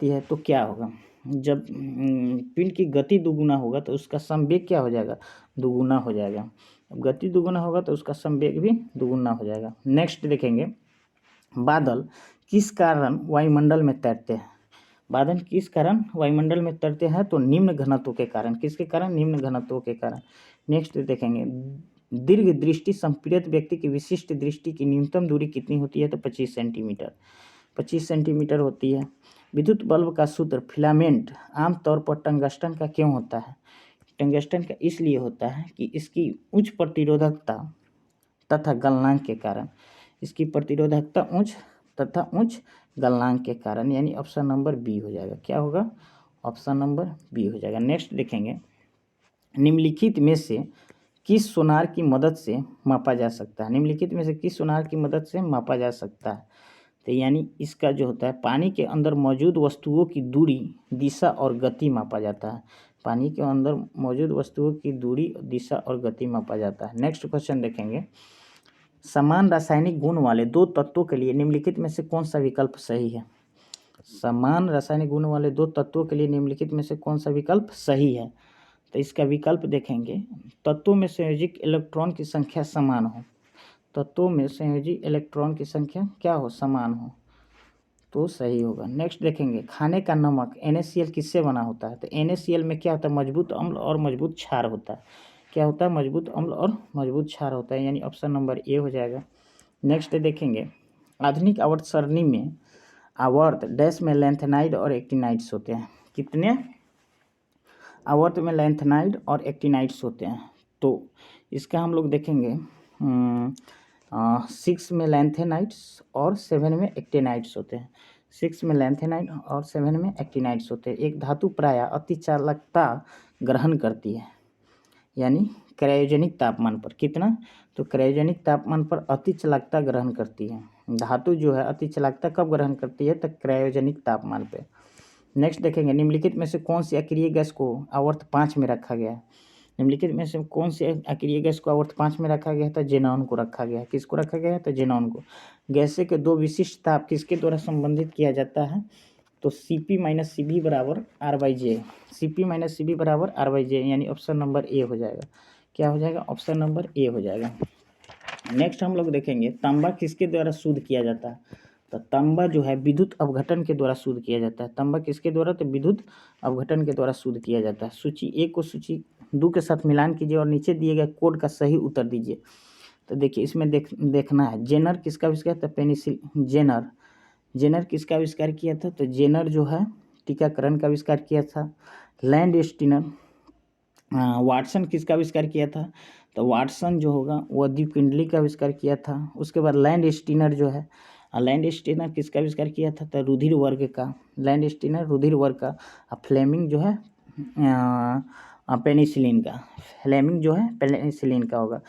है तो क्या होगा? जब पिंड की गति दुगुना होगा तो उसका संवेग क्या हो जाएगा? दुगुना हो जाएगा। अब गति दुगुना होगा तो उसका संवेग भी दुगुना हो जाएगा। नेक्स्ट देखेंगे, बादल किस कारण वायुमंडल में तैरते हैं? बादल किस कारण वायुमंडल में तैरते हैं? तो निम्न घनत्व के कारण। किसके कारण? निम्न घनत्व के कारण। नेक्स्ट देखेंगे, दीर्घ दृष्टि संपीड़ित व्यक्ति की विशिष्ट दृष्टि की न्यूनतम दूरी कितनी होती है? तो 25 सेंटीमीटर। 25 सेंटीमीटर होती है। विद्युत बल्ब का सूत्र फिलामेंट आमतौर पर टंगस्टन का क्यों होता है? टंगस्टन का इसलिए होता है कि इसकी उच्च प्रतिरोधकता तथा गलनांक के कारण। इसकी प्रतिरोधकता उच्च तथा उच्च गलनांक के कारण, यानी ऑप्शन नंबर बी हो जाएगा। क्या होगा? ऑप्शन नंबर बी हो जाएगा। नेक्स्ट देखेंगे, निम्नलिखित में से किस सोनार की मदद से मापा जा सकता है? निम्नलिखित में से किस सोनार की मदद से मापा जा सकता है? तो यानी इसका जो होता है, पानी के अंदर मौजूद वस्तुओं की दूरी, दिशा और गति मापा जाता है। पानी के अंदर मौजूद वस्तुओं की दूरी, दिशा और गति मापा जाता है। नेक्स्ट क्वेश्चन देखेंगे, समान रासायनिक गुण वाले दो तत्वों के लिए निम्नलिखित में से कौन सा विकल्प सही है? समान रासायनिक गुण वाले दो तत्वों के लिए निम्नलिखित में से कौन सा विकल्प सही है? तो इसका विकल्प देखेंगे, तत्वों में संयोजित इलेक्ट्रॉन की संख्या समान हो। तत्वों में संयोजित इलेक्ट्रॉन की संख्या क्या हो? समान हो, तो सही होगा। नेक्स्ट देखेंगे, खाने का नमक NaCl किससे बना होता है? तो NaCl में क्या होता है? मजबूत अम्ल और मजबूत क्षार होता है। क्या होता है? मजबूत अम्ल और मजबूत क्षार होता है, यानी ऑप्शन नंबर ए हो जाएगा। नेक्स्ट देखेंगे, आधुनिक आवर्त सरणी में आवर्त डैश में लैंथेनाइड और एक्टिनाइड्स होते हैं। कितने आवर्त में लैंथेनाइड और एक्टिनाइड्स होते हैं? तो इसका हम लोग देखेंगे, 6 में लैंथेनाइड्स और 7 में एक्टिनाइड्स होते हैं। 6 में लैंथेनाइड और 7 में एक्टिनाइड्स होते हैं। एक धातु प्रायः अति चालकता ग्रहण करती है, यानी क्रायोजेनिक तापमान पर। कितना? तो क्रायोजेनिक तापमान पर अति चालकता ग्रहण करती है। धातु जो है अति चालकता कब ग्रहण करती है? तो क्रायोजेनिक तापमान पे। नेक्स्ट देखेंगे, निम्नलिखित में से कौन सी अक्रिय गैस को आवर्त 5 में रखा गया है? निम्नलिखित में से कौन सी अक्रिय गैस को आवर्त 5 में रखा गया है? तो जेनॉन को रखा गया है। किसको रखा गया है? तो जेनॉन को। गैसे के दो विशिष्ट ताप किसके द्वारा संबंधित किया जाता है? तो Cp माइनस Cv बराबर R/J। Cp माइनस Cv बराबर R/J, यानी ऑप्शन नंबर ए हो जाएगा। क्या हो जाएगा? ऑप्शन नंबर ए हो जाएगा। नेक्स्ट हम लोग देखेंगे, तांबा किसके द्वारा शुद्ध किया जाता है? तो तांबा जो है विद्युत अपघटन के द्वारा शुद्ध किया जाता है। तांबा किसके द्वारा? तो विद्युत अपघटन के द्वारा शुद्ध किया जाता है। सूची 1 को सूची 2 के साथ मिलान कीजिए और नीचे दिए गए कोड का सही उत्तर दीजिए। तो देखिए, इसमें देखना है, जेनर किसका आविष्कार था? पेनिसिलिन। जेनर किसका आविष्कार किया था? तो जेनर जो है टीकाकरण का आविष्कार किया था। Land Steiner. वाटसन किसका आविष्कार किया था? तो वाटसन जो होगा वह द्विकुंडली का आविष्कार किया था। उसके बाद लैंड स्टीनर जो है, लैंड स्टीनर किसका आविष्कार किया था? तो रुधिर वर्ग का। लैंड स्टीनर रुधिर वर्ग का। फ्लेमिंग जो है पेनिसिलिन का, फ्लेमिंग जो है पेनिसिलिन का होगा।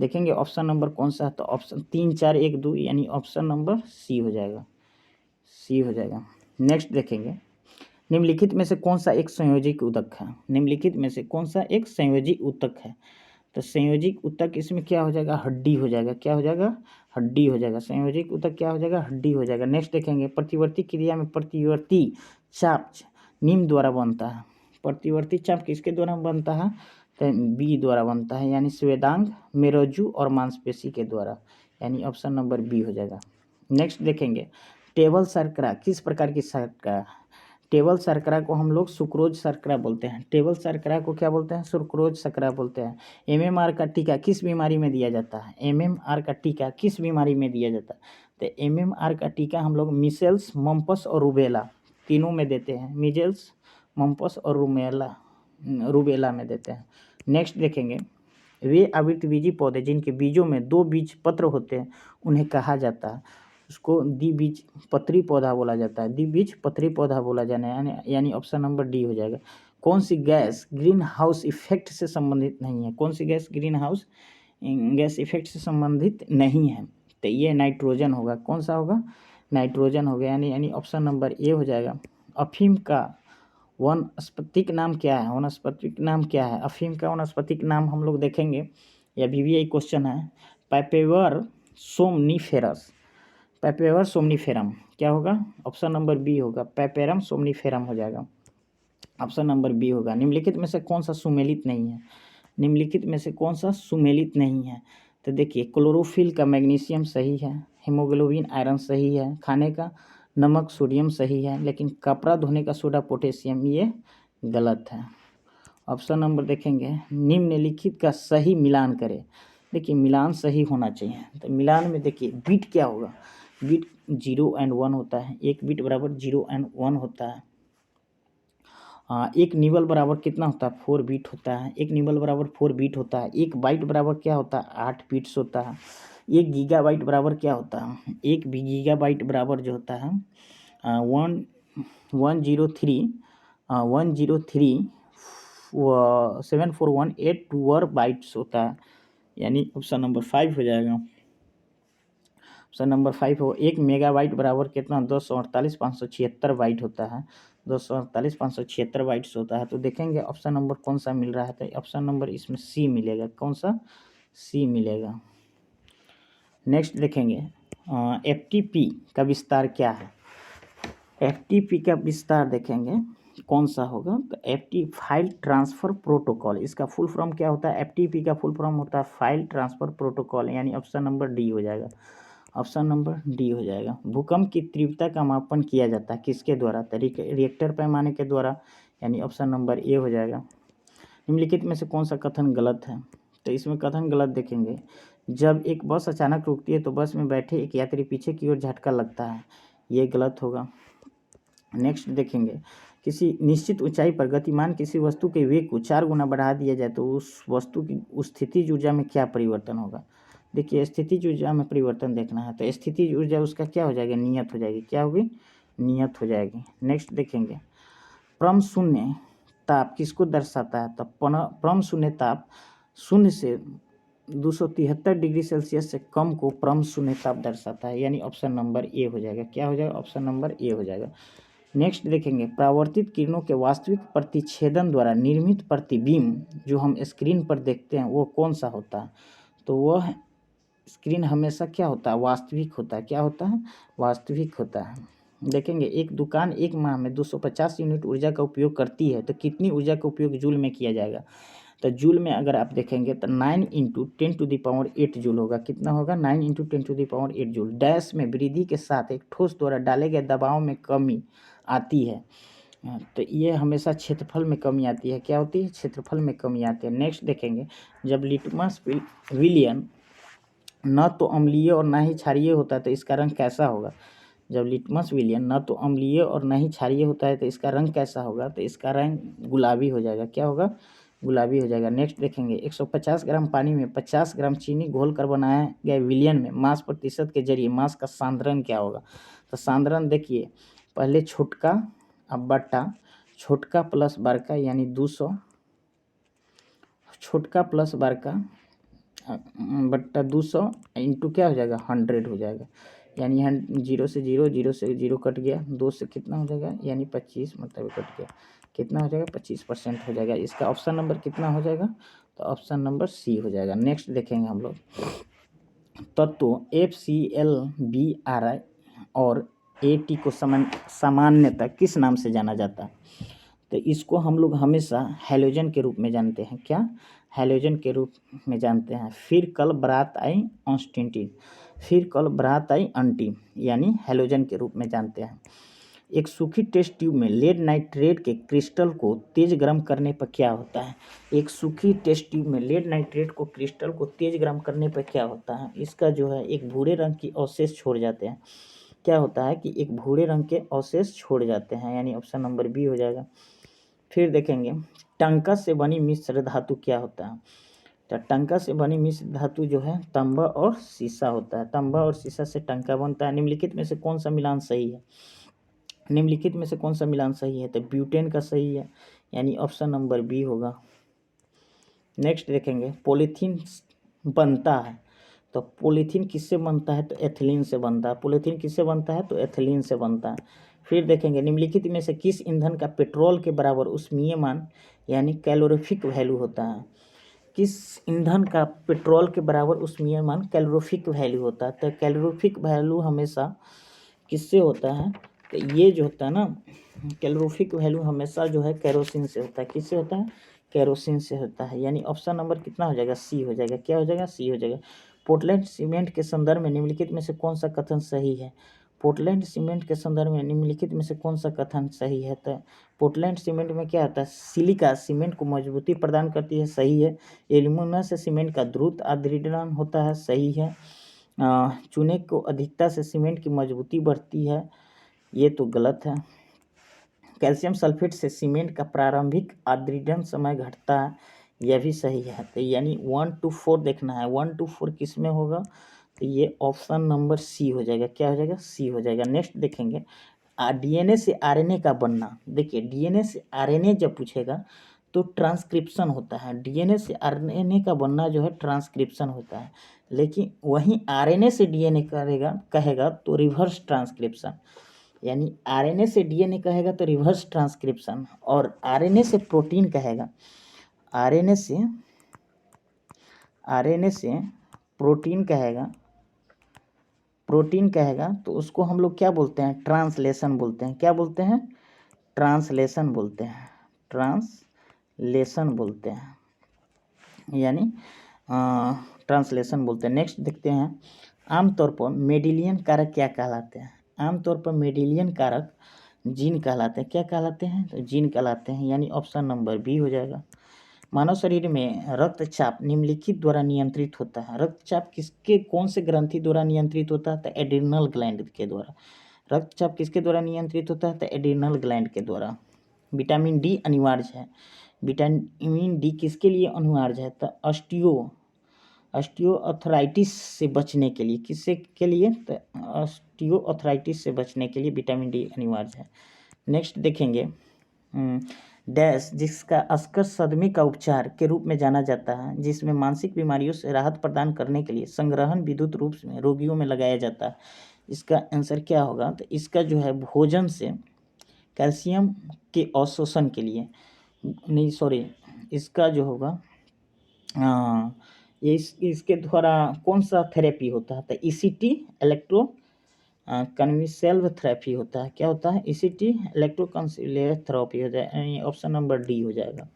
देखेंगे ऑप्शन नंबर कौन सा है, तो ऑप्शन 3 4 1 2 यानी ऑप्शन नंबर सी हो जाएगा, सी हो जाएगा। नेक्स्ट देखेंगे निम्नलिखित में से कौन सा एक संयोजिक ऊतक है, निम्नलिखित में से कौन सा एक संयोजी ऊतक है, तो संयोजिक ऊतक इसमें क्या हो जाएगा, हड्डी हो जाएगा, क्या हो जाएगा, हड्डी हो जाएगा। संयोजिक ऊतक क्या हो जाएगा, हड्डी हो जाएगा। नेक्स्ट देखेंगे प्रतिवर्ती क्रिया में प्रतिवर्ती चाप निम्न द्वारा बनता है, प्रतिवर्ती चाप किसके द्वारा बनता है, तो बी द्वारा बनता है, यानी स्वेदांग, मेरुरज्जु और मांसपेशी के द्वारा, यानी ऑप्शन नंबर बी हो जाएगा। नेक्स्ट देखेंगे टेबल शर्करा किस प्रकार की शर्करा, टेबल शर्करा को हम लोग सुक्रोज शर्करा बोलते हैं, टेबल शर्करा को क्या बोलते हैं, सुक्रोज शर्करा बोलते हैं। एमएमआर का टीका किस बीमारी में दिया जाता है, एमएमआर का टीका किस बीमारी में दिया जाता है, तो एमएमआर का टीका हम लोग मीसल्स, मम्पस और रूबेला तीनों में देते हैं, मीजल्स, मम्पस और रूबेला में देते हैं। नेक्स्ट देखेंगे वे आवृतबीजी पौधे जिनके बीजों में 2 बीज पत्र होते हैं उन्हें कहा जाता है, उसको द्विबीज पत्री पौधा बोला जाता है, द्विबीज पत्री पौधा बोला जाना है, यानी ऑप्शन नंबर डी हो जाएगा। कौन सी गैस ग्रीन हाउस इफेक्ट से संबंधित नहीं है, कौन सी gas greenhouse gas effect से संबंधित नहीं है, तो ये नाइट्रोजन होगा, कौन सा होगा, नाइट्रोजन हो गया, यानी ऑप्शन नंबर ए हो जाएगा। अफीम का वनस्पतिक नाम क्या है, वनस्पतिक नाम क्या है, अफीम का वनस्पतिक नाम हम लोग देखेंगे, यह भी यही क्वेश्चन है, पैपेवर सोमनीफेरस, पैपेवर सोमनीफेरम क्या होगा, ऑप्शन नंबर बी होगा, पैपेरम सोमनीफेरम हो जाएगा, ऑप्शन नंबर बी होगा। निम्नलिखित में से कौन सा सुमेलित नहीं है, निम्नलिखित में से कौन सा सुमेलित नहीं है, तो देखिए क्लोरोफिल का मैग्नीशियम सही है, हीमोग्लोबिन आयरन सही है, खाने का नमक सोडियम सही है, लेकिन कपड़ा धोने का सोडा पोटेशियम ये गलत है। ऑप्शन नंबर देखेंगे निम्नलिखित का सही मिलान करें, देखिए मिलान सही होना चाहिए, तो मिलान में देखिए बीट क्या होगा, बीट 0 और 1 होता है, एक बीट बराबर 0 और 1 होता है। एक निबल बराबर कितना होता है, 4 बीट होता है, एक निबल बराबर 4 बीट होता है। एक बाइट बराबर क्या होता है, 8 बीट्स होता है। एक गीगाबाइट बराबर क्या होता है, एक गीगाबाइट बराबर जो होता है 103 बाइट्स होता है, यानी ऑप्शन नंबर 5 हो जाएगा, ऑप्शन नंबर 5 हो। एक मेगाबाइट बराबर कितना, 248,576 बाइट होता है, 248,576 बाइट्स होता है। तो देखेंगे ऑप्शन नंबर कौन सा मिल रहा है, तो ऑप्शन नंबर इसमें सी मिलेगा, कौन सा, सी मिलेगा। नेक्स्ट देखेंगे एफटीपी का विस्तार क्या है, एफटीपी का विस्तार देखेंगे कौन सा होगा, तो एफटी फाइल ट्रांसफ़र प्रोटोकॉल, इसका फुल फॉर्म क्या होता है, एफटीपी का फुल फॉर्म होता है फाइल ट्रांसफ़र प्रोटोकॉल, यानी ऑप्शन नंबर डी हो जाएगा, ऑप्शन नंबर डी हो जाएगा। भूकंप की तीव्रता का मापन किया जाता है किसके द्वारा, रिएक्टर पैमाने के द्वारा, यानी ऑप्शन नंबर ए हो जाएगा। निम्नलिखित में से कौन सा कथन गलत है, तो इसमें कथन गलत देखेंगे जब एक बस अचानक रुकती है तो बस में बैठे एक यात्री पीछे की ओर झटका लगता है, ये गलत होगा। नेक्स्ट देखेंगे किसी निश्चित ऊंचाई पर गतिमान किसी वस्तु के वेग को 4 गुना बढ़ा दिया जाए तो उस वस्तु की स्थितिज ऊर्जा में क्या परिवर्तन होगा, देखिए स्थितिज ऊर्जा में परिवर्तन देखना है, तो स्थितिज ऊर्जा उसका क्या हो जाएगा, नियत हो जाएगी, क्या होगी, नियत हो जाएगी। नेक्स्ट देखेंगे परम शून्य ताप किसको दर्शाता है, तो परम शून्य ताप शून्य से 273 डिग्री सेल्सियस से कम को परम शून्य ताप दर्शाता है, यानी ऑप्शन नंबर ए हो जाएगा, क्या हो जाएगा, ऑप्शन नंबर ए हो जाएगा। नेक्स्ट देखेंगे परावर्तित किरणों के वास्तविक प्रतिच्छेदन द्वारा निर्मित प्रतिबिंब जो हम स्क्रीन पर देखते हैं वो कौन सा होता है, तो वह स्क्रीन हमेशा क्या होता है, वास्तविक होता है, क्या होता है, वास्तविक होता है। देखेंगे एक दुकान एक माह में 250 यूनिट ऊर्जा का उपयोग करती है तो कितनी ऊर्जा का उपयोग जूल में किया जाएगा, तो जूल में अगर आप देखेंगे तो 9 × 10⁸ जूल होगा, कितना होगा, 9 × 10⁸ जूल। डैश में वृद्धि के साथ एक ठोस द्वारा डाले गए दबाव में कमी आती है, तो ये हमेशा क्षेत्रफल में कमी आती है, क्या होती है, क्षेत्रफल में कमी आती है। नेक्स्ट देखेंगे जब लिटमस विलियन न तो अम्लीय और न ही क्षारीय होता है तो इसका रंग कैसा होगा, जब लिटमस विलियन न तो अम्लीय और न ही क्षारीय होता है तो इसका रंग कैसा होगा, तो इसका रंग गुलाबी हो जाएगा, क्या होगा, गुलाबी हो जाएगा। नेक्स्ट देखेंगे 150 ग्राम पानी में 50 ग्राम चीनी घोल कर बनाया गया विलियन में मास प्रतिशत के जरिए मास का सांद्रण क्या होगा, तो सांद्रण देखिए पहले छोटका अब बट्टा, छोटका प्लस बड़का यानी 200 छोटका प्लस बड़का बट्टा 200 इंटू क्या हो जाएगा 100 हो जाएगा, यानी 0 से 0, 0 से 0 कट गया, 2 से कितना हो जाएगा यानी 25 मतलब कट गया, कितना हो जाएगा 25% हो जाएगा। इसका ऑप्शन नंबर कितना हो जाएगा, तो ऑप्शन नंबर सी हो जाएगा। नेक्स्ट देखेंगे हम लोग, तत्व FCl, Bri और AT को सामान्यतः किस नाम से जाना जाता है, तो इसको हम लोग हमेशा हैलोजन के रूप में जानते हैं। क्या, हैलोजन के रूप में जानते हैं। फिर कल बारात आई ऑन्स्टिंटिन, फिर कल बारात आई अंटी, यानी हैलोजन के रूप में जानते हैं। एक सूखी टेस्ट ट्यूब में लेड नाइट्रेट के क्रिस्टल को तेज गर्म करने पर क्या होता है। एक सूखी टेस्ट ट्यूब में लेड नाइट्रेट को क्रिस्टल को तेज गर्म करने पर क्या होता है, इसका जो है एक भूरे रंग की अवशेष छोड़ जाते हैं। क्या होता है कि एक भूरे रंग के अवशेष छोड़ जाते हैं, यानी ऑप्शन नंबर बी हो जाएगा। फिर देखेंगे टंका से बनी मिश्र धातु क्या होता है, तो टंका से बनी मिश्र धातु जो है तांबा और सीसा होता है। तांबा और सीसा से टंका बनता है। निम्नलिखित में से कौन सा मिलान सही है, निम्नलिखित में से कौन सा मिलान सही है, तो ब्यूटेन का सही है, यानी ऑप्शन नंबर बी होगा। नेक्स्ट देखेंगे पॉलीथीन बनता है, तो पॉलीथीन किससे बनता है, तो एथिलीन से बनता है। पॉलीथीन किससे बनता है, तो एथिलीन से बनता है। फिर देखेंगे निम्नलिखित में से किस ईंधन का पेट्रोल के बराबर ऊष्मीयमान यानी कैलोरीफिक वैल्यू होता है। किस ईंधन का पेट्रोल के बराबर ऊष्मीयमान कैलोरीफिक वैल्यू होता है, तो कैलोरीफिक वैल्यू हमेशा किससे होता है, तो ये जो होता है ना कैलोरीफिक वैल्यू हमेशा जो है केरोसिन से होता है। किससे होता है, केरोसिन से होता है, यानी ऑप्शन नंबर कितना हो जाएगा, सी हो जाएगा। क्या हो जाएगा, सी हो जाएगा। पोर्टलैंड सीमेंट के संदर्भ में निम्नलिखित में से कौन सा कथन सही है। पोर्टलैंड सीमेंट के संदर्भ में निम्नलिखित में से कौन सा कथन सही है, तो पोर्टलैंड सीमेंट में क्या होता है, सिलिका सीमेंट को मजबूती प्रदान करती है, सही है। एल्यूमिना से सीमेंट का द्रुत आद्रीकरण होता है, सही है। चूने को अधिकता से सीमेंट की मजबूती बढ़ती है, ये तो गलत है। कैल्शियम सल्फेट से सीमेंट का प्रारंभिक आद्रीकरण समय घटता है, यह भी सही है। तो यानी 1 to 4 देखना है, 1 to 4 किस में होगा, तो ये ऑप्शन नंबर सी हो जाएगा। क्या हो जाएगा, सी हो जाएगा। नेक्स्ट देखेंगे DNA से RNA का बनना। देखिए DNA से RNA जब पूछेगा तो ट्रांसक्रिप्शन होता है, DNA से RNA का बनना जो है ट्रांसक्रिप्शन होता है, लेकिन वहीं RNA से DNA कहेगा तो रिवर्स ट्रांसक्रिप्शन, यानी RNA से DNA कहेगा तो रिवर्स ट्रांसक्रिप्शन, और RNA से प्रोटीन कहेगा, RNA से प्रोटीन कहेगा तो उसको हम लोग क्या बोलते हैं, ट्रांसलेशन बोलते हैं। क्या बोलते हैं, ट्रांसलेशन बोलते हैं, ट्रांसलेशन बोलते हैं, यानी ट्रांसलेशन बोलते हैं। नेक्स्ट देखते हैं आमतौर पर मेडिलियन कारक क्या कहलाते हैं। आमतौर पर मेडिलियन कारक जीन कहलाते हैं। क्या कहलाते हैं, तो जीन कहलाते हैं, यानी ऑप्शन नंबर बी हो जाएगा। मानव शरीर में रक्तचाप निम्नलिखित द्वारा नियंत्रित होता है। रक्तचाप किसके कौन से ग्रंथि द्वारा नियंत्रित होता है, तो एड्रिनल ग्लैंड के द्वारा। रक्तचाप किसके द्वारा नियंत्रित होता है, तो एड्रिनल ग्लैंड के द्वारा। विटामिन डी अनिवार्य है। विटामिन डी किसके लिए अनिवार्य है, तो ऑस्टियोआर्थराइटिस से बचने के लिए। किससे के लिए, तो ऑस्टियोआर्थराइटिस से बचने के लिए विटामिन डी अनिवार्य है। नेक्स्ट देखेंगे डैश जिसका अस्कर सदमे का उपचार के रूप में जाना जाता है, जिसमें मानसिक बीमारियों से राहत प्रदान करने के लिए संग्रहण विद्युत रूप में रोगियों में लगाया जाता है। इसका आंसर क्या होगा, तो इसका जो है भोजन से कैल्शियम के अवशोषण के लिए, नहीं सॉरी, इसका जो होगा इसके द्वारा कौन सा थेरेपी होता है, तो ECT इलेक्ट्रो कन्वल्सिव थेरेपी होता है। क्या होता है, ECT इलेक्ट्रोकन्वल्सिव थेरेपी हो जाए, ऑप्शन नंबर डी हो जाएगा।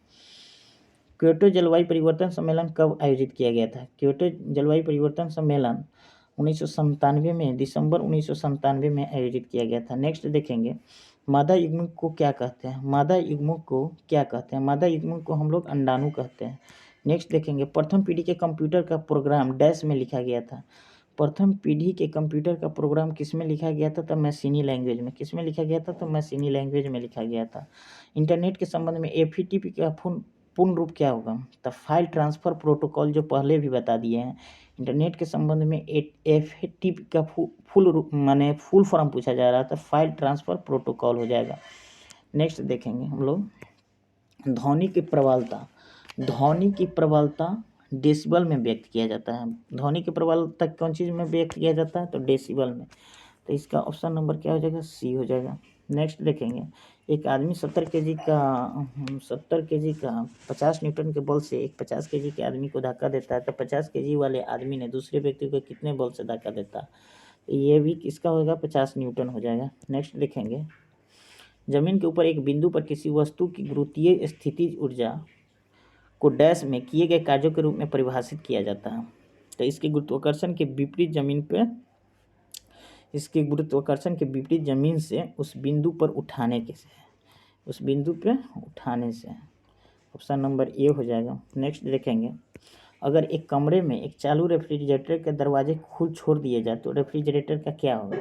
क्योटो जलवायु परिवर्तन सम्मेलन कब आयोजित किया गया था। क्योटो जलवायु परिवर्तन सम्मेलन 1997 में, दिसंबर 1997 में आयोजित किया गया था। नेक्स्ट देखेंगे मादा युग्मक को क्या कहते हैं। मादा युग्मक को क्या कहते हैं, मादा युग्मक को हम लोग अंडाणु कहते हैं। नेक्स्ट देखेंगे प्रथम पीढ़ी के कंप्यूटर का प्रोग्राम डैश में लिखा गया था। प्रथम पीढ़ी के कंप्यूटर का प्रोग्राम किस में लिखा गया था, तो मैसिनी लैंग्वेज में। किस में लिखा गया था, तो मैसिनी लैंग्वेज में लिखा गया था। इंटरनेट के संबंध में FTP का पूर्ण रूप क्या होगा, तो फाइल ट्रांसफ़र प्रोटोकॉल, जो पहले भी बता दिए हैं। इंटरनेट के संबंध में FTP का फुल फॉर्म पूछा जा रहा था, फाइल ट्रांसफ़र प्रोटोकॉल हो जाएगा। नेक्स्ट देखेंगे हम लोग ध्वनि की प्रबलता। ध्वनि की प्रबलता डेसिबल में व्यक्त किया जाता है। ध्वनि की प्रबलता कौन चीज़ में व्यक्त किया जाता है? तो डेसिबल में। तो इसका ऑप्शन नंबर क्या हो जाएगा? सी हो जाएगा। नेक्स्ट देखेंगे, एक आदमी 70 केजी का 50 न्यूटन के बल से एक 50 केजी के आदमी को धक्का देता है, तो 50 केजी वाले आदमी ने दूसरे व्यक्ति को कितने बल से धक्का देता है? तो ये भी किसका होगा? 50 न्यूटन हो जाएगा। नेक्स्ट देखेंगे, जमीन के ऊपर एक बिंदु पर किसी वस्तु की गुरुत्वीय स्थितिज ऊर्जा को डैश में किए गए कार्यों के रूप में परिभाषित किया जाता है। तो इसके गुरुत्वाकर्षण के विपरीत जमीन से उस बिंदु पर उठाने से ऑप्शन नंबर ए हो जाएगा। नेक्स्ट देखेंगे, अगर एक कमरे में एक चालू रेफ्रिजरेटर के दरवाजे खुल छोड़ दिए जाए तो रेफ्रिजरेटर का क्या होगा?